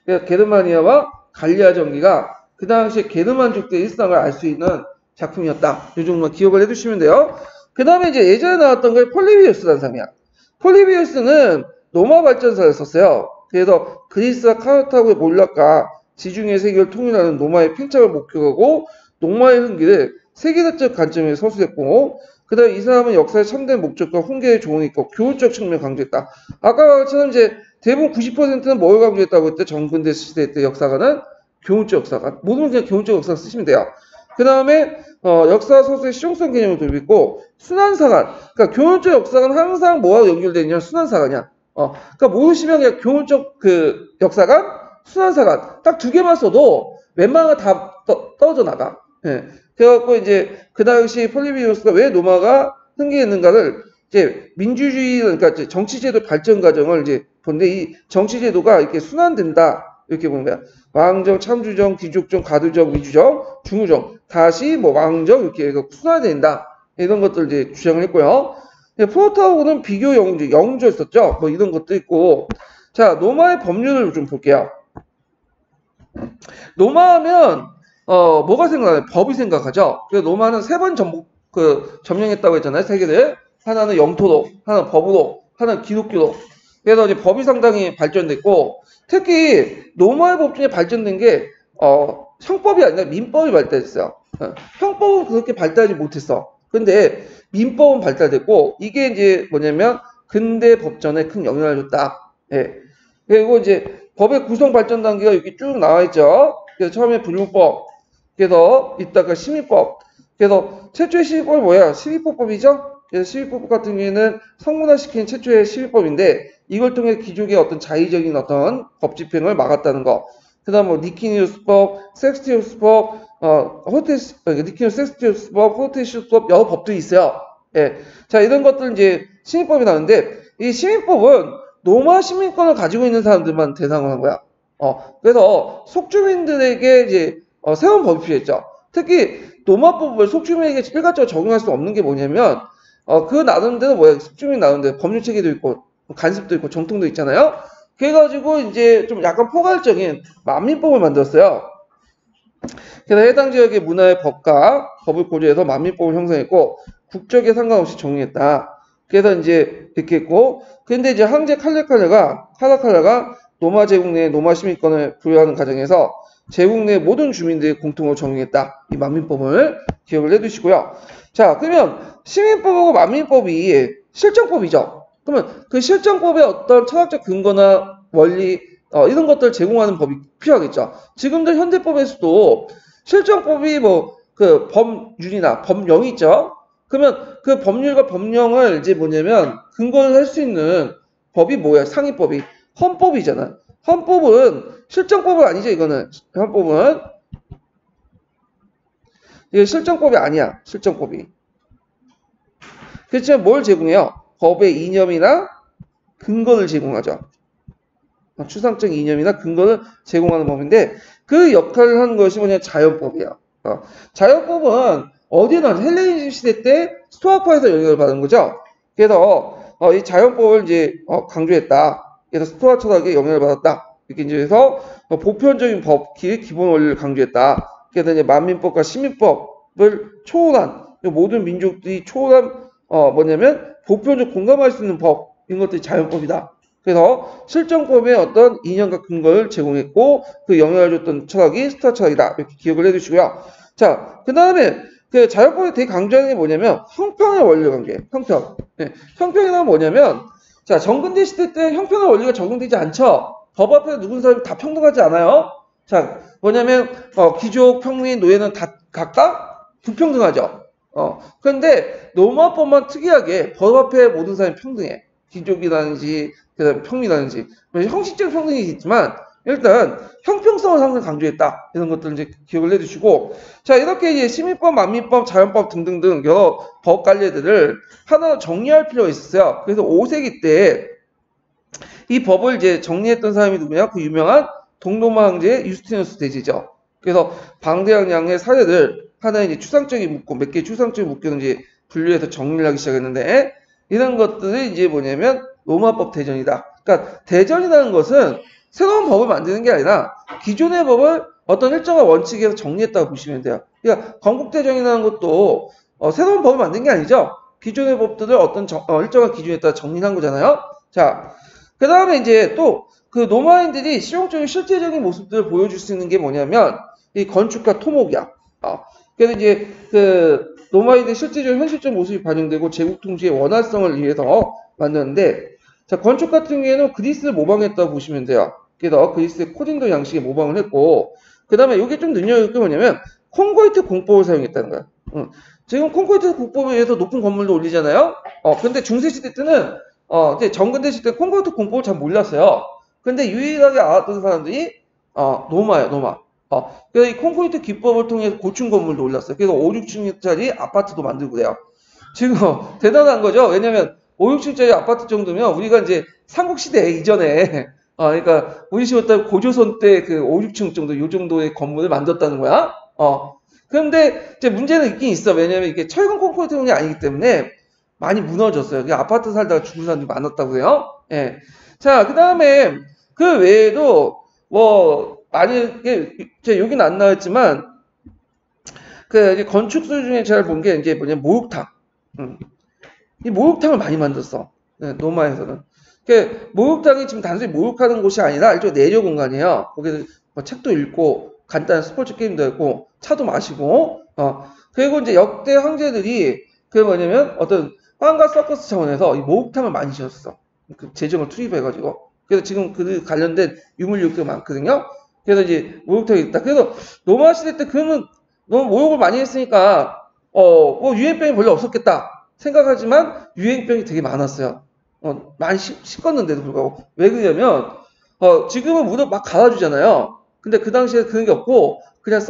Speaker 1: 게르마니아와 갈리아 전기가 그 당시에 게르만족들의 일상을 알 수 있는 작품이었다. 이 정도만 기억을 해두시면 돼요. 그 다음에 이제 예전에 나왔던 게 폴리비우스라는 사람이야. 폴리비우스는 노마 발전사를 썼어요. 그래서 그리스와 카르타고의 몰락과 지중해 세계를 통일하는 노마의 팽창을 목표하고 노마의 흥기를 세계사적 관점에서 서술했고, 그 다음에 이 사람은 역사의 참된 목적과 훈계의 조언이 있고 교훈적 측면을 강조했다. 아까 말처럼 이제 대부분 90%는 뭘 강조했다고 했대? 정근대 시대 때 역사가는 교훈적 역사가. 모든 그냥 교훈적 역사 쓰시면 돼요. 그 다음에 역사 서술의 실용성 개념을 돌리고 순환사관. 그러니까 교훈적 역사관 항상 뭐하고 연결되어 있냐? 순환사관이야. 그러니까 모르시면 그냥 교훈적 그 역사관, 순환사관 딱 두 개만 써도 웬만한 다 떨어져 나가. 예. 그래갖고 이제 그 당시 폴리비우스가 왜 노마가 흥기했는가를 이제 민주주의, 그러니까 이제 정치제도 발전 과정을 이제 본데 이 정치제도가 이렇게 순환된다 이렇게 보는 거야. 왕정, 참주정, 귀족정, 가두정, 위주정, 중우정, 다시 뭐 왕정 이렇게 순환된다 이런 것들 이제 주장을 했고요. 프로타고는 비교 영조 있었죠. 뭐 이런 것도 있고. 자, 노마의 법률을 좀 볼게요. 노마하면 뭐가 생각나요? 법이 생각하죠. 그래서 로마는 3번 점령했다고 했잖아요. 세계를. 하나는 영토로, 하나는 법으로, 하나는 기독교로. 그래서 이제 법이 상당히 발전됐고, 특히 로마의 법 중에 발전된 게 형법이 아니라 민법이 발달했어요. 형법은 그렇게 발달하지 못했어. 근데 민법은 발달됐고, 이게 이제 뭐냐면 근대 법전에 큰 영향을 줬다. 예. 그리고 이제 법의 구성 발전 단계가 이렇게 쭉 나와 있죠. 그래서 처음에 불륜법, 그래서 이따가 시민법. 그래서 최초의 시민법이 뭐야? 시민법이죠? 그래서 시민법 같은 경우에는 성문화시킨 최초의 시민법인데 이걸 통해 귀족의 어떤 자의적인 어떤 법 집행을 막았다는 거. 그 다음 뭐 니키니우스법, 섹스티우스법, 니키니우스 섹스티우스법, 호테시우스법 여러 법들이 있어요. 예. 자, 이런 것들 이제 시민법이 나오는데 이 시민법은 로마 시민권을 가지고 있는 사람들만 대상으로 한 거야. 그래서 속주민들에게 이제 새로운 법이 필요했죠. 특히 로마법을 속주민에게 일괄적으로 적용할 수 없는 게 뭐냐면 그 나름대로 뭐야? 속주민 나름대로 법률 체계도 있고 간섭도 있고 전통도 있잖아요. 그래가지고 이제 좀 약간 포괄적인 만민법을 만들었어요. 그래서 해당 지역의 문화의 법과 법을 고려해서 만민법을 형성했고 국적에 상관없이 정리했다. 그래서 이제 이렇게 했고, 근데 이제 황제 카라칼라가 로마 제국 내 로마 시민권을 부여하는 과정에서 제국 내 모든 주민들이 공통으로 정의했다. 이 만민법을 기억을 해두시고요. 자, 그러면 시민법하고 만민법이 실정법이죠. 그러면 그 실정법의 어떤 철학적 근거나 원리 이런 것들을 제공하는 법이 필요하겠죠. 지금도 현대법에서도 실정법이 뭐 그 법률이나 법령이 있죠. 그러면 그 법률과 법령을 이제 뭐냐면 근거를 할 수 있는 법이 뭐야? 상위법이 헌법이잖아. 헌법은 실정법은 아니죠. 이거는 헌법은 이게 실정법이 아니야. 실정법이. 그렇지만 뭘 제공해요? 법의 이념이나 근거를 제공하죠. 추상적 이념이나 근거를 제공하는 법인데 그 역할을 하는 것이 뭐냐? 자연법이야. 자연법은 어디에 나왔죠? 헬레니즘 시대 때 스토아파에서 영향을 받은 거죠. 그래서 이 자연법을 이제 강조했다. 그래서 스토아 철학에 영향을 받았다. 이렇게 이제 해서 보편적인 법기의 기본 원리를 강조했다. 그래서 이제 만민법과 시민법을 초월한 모든 민족들이 초월한 뭐냐면 보편적 공감할 수 있는 법 이런 것들이 자연법이다. 그래서 실정법의 어떤 이념과 근거를 제공했고 그 영향을 줬던 철학이 스토아 철학이다. 이렇게 기억을 해두시고요. 자, 그 다음에 그 자연법이 되게 강조하는 게 뭐냐면 형평의 원리를 강조해. 형평. 네. 형평이란 뭐냐면 자, 정근대 시대 때 형평의 원리가 적용되지 않죠. 법 앞에 누군 사람이 다 평등하지 않아요. 자, 뭐냐면 귀족, 평민, 노예는 다 각각 불평등하죠. 그런데 로마법만 특이하게 법 앞에 모든 사람이 평등해. 귀족이라든지 그다음에 평민이라든지 형식적 평등이 있지만 일단 형평성을 항상 강조했다. 이런 것들을 이제 기억을 해두시고 자 이렇게 이제 시민법, 만민법, 자연법 등등등 여러 법 관례들을 하나 정리할 필요가 있었어요. 그래서 5세기 때 이 법을 이제 정리했던 사람이 누구냐? 그 유명한 동로마 황제 유스티누스 대제죠. 그래서 방대한 양의 사례들 하나의 이제 추상적인 문구, 몇 개의 추상적인 문구를 이제 분류해서 정리를 하기 시작했는데 이런 것들이 이제 뭐냐면 로마법 대전이다. 그러니까 대전이라는 것은 새로운 법을 만드는 게 아니라 기존의 법을 어떤 일정한 원칙에서 정리했다고 보시면 돼요. 그러니까 건국대정이라는 것도 새로운 법을 만든 게 아니죠. 기존의 법들을 어떤 일정한 기준에 따라 정리한 거잖아요. 자, 그 다음에 이제 또 그 로마인들이 실용적인 실제적인 모습들을 보여줄 수 있는 게 뭐냐면 이 건축과 토목이야. 그래서 이제 그 로마인들의 실제적인 현실적 모습이 반영되고 제국 통치의 원활성을 위해서 만드는데, 자, 건축 같은 경우에는 그리스를 모방했다고 보시면 돼요. 그래서 그리스의 코린도 양식에 모방을 했고, 그 다음에 이게 좀 능력이 뭐냐면 콘크리트 공법을 사용했다는 거야. 지금 콘크리트 공법에 의해서 높은 건물도 올리잖아요. 근데 중세시대 때는 이제 정근대 시대 때 콘크리트 공법을 잘 몰랐어요. 근데 유일하게 알았던 사람들이 노마예요, 노마. 그래서 이 콘크리트 기법을 통해서 고층 건물도 올랐어요. 그래서 5, 6층짜리 아파트도 만들고 그래요. 지금 대단한 거죠. 왜냐면 5, 6층짜리 아파트 정도면 우리가 이제 삼국시대 이전에 그러니까 우리 시부터 고조선 때 그 5, 6층 정도 요 정도의 건물을 만들었다는 거야. 그런데 이제 문제는 있긴 있어. 왜냐면 이게 철근 콘크리트용이 아니기 때문에 많이 무너졌어요. 아파트 살다가 죽은 사람들이 많았다고 해요. 예. 자, 그 다음에 그 외에도 뭐 만약에 여기는 안 나왔지만 그 건축술 중에 잘 본 게 이제 뭐냐면 목욕탕. 이 목욕탕을 많이 만들었어. 네, 로마에서는. 그 목욕탕이 지금 단순히 목욕하는 곳이 아니라 일종의 내조 공간이에요. 거기서 뭐 책도 읽고 간단한 스포츠 게임도 했고 차도 마시고 그리고 이제 역대 황제들이 그 뭐냐면 어떤 빵과 서커스 차원에서 이 목욕탕을 많이 지었어. 그 재정을 투입해가지고. 그래서 지금 그 관련된 유물유적도 많거든요. 그래서 이제 목욕탕이 있다. 그래서 로마 시대 때 그러면 너무 목욕을 많이 했으니까 뭐 유행병이 별로 없었겠다 생각하지만 유행병이 되게 많았어요. 많이 씻었는데도 불구하고. 왜 그러냐면 지금은 물을 막 갈아주잖아요. 근데 그 당시에 그런 게 없고 그냥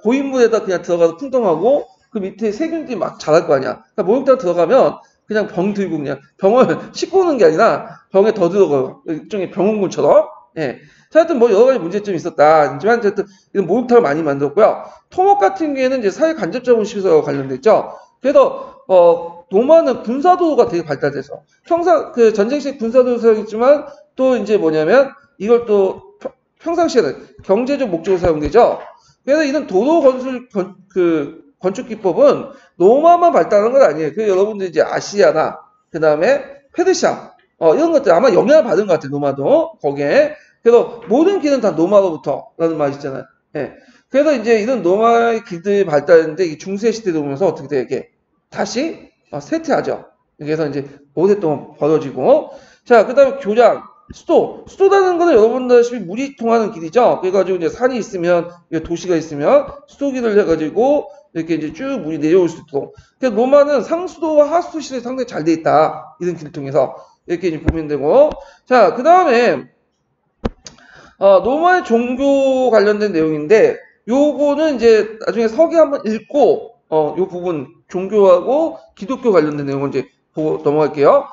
Speaker 1: 고인물에다 그냥 들어가서 풍덩하고 그 밑에 세균들이 막 자랄 거 아니야. 그러니까 목욕탕 들어가면 그냥 병 들고 그냥 병을 씻고 오는 게 아니라 병에 더 들어가요. 일종의 병원군처럼. 예. 하여튼 뭐 여러 가지 문제점이 있었다. 하지만 어쨌든 이런 목욕탕을 많이 만들었고요. 토목 같은 경우에는 이제 사회 간접자본 시설과 관련됐죠. 그래서 로마는 군사도가 되게 발달돼서 평상 그 전쟁식 군사도를 사용했지만 또 이제 뭐냐면 이걸 또 평상시에는 경제적 목적으로 사용되죠. 그래서 이런 도로 건설 건축 기법은 로마만 발달한 건 아니에요. 그 여러분들 이제 아시아나 그 다음에 페르시아 이런 것들 아마 영향을 받은 것 같아요. 로마도 거기에. 그래서 모든 길은 다 로마로부터라는 말이 있잖아요. 예. 그래서 이제 이런 로마의 길들이 발달했는데 이 중세 시대 오면서 어떻게 되게 다시 쇠퇴하죠. 그래서 이제 오랫동안 벌어지고 자 그다음에 교장 수도라는 거는 여러분들 아시피 물이 통하는 길이죠. 그래가지고 이제 산이 있으면 도시가 있으면 수도기를 해가지고 이렇게 이제 쭉 물이 내려올 수 있도록. 그래서 로마는 상수도와 하수도 시설이 상당히 잘 돼 있다. 이런 길을 통해서 이렇게 이제 보면 되고 자 그다음에 로마의 종교 관련된 내용인데 요거는 이제 나중에 서기 한번 읽고 요 부분 종교하고 기독교 관련된 내용을 이제 보고 넘어갈게요.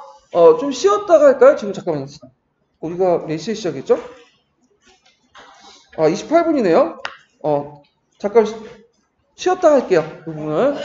Speaker 1: 좀 쉬었다가 할까요? 지금 잠깐만요. 우리가 몇 시에 시작했죠? 28분이네요. 잠깐 쉬었다 할게요. 그 부분을. 네.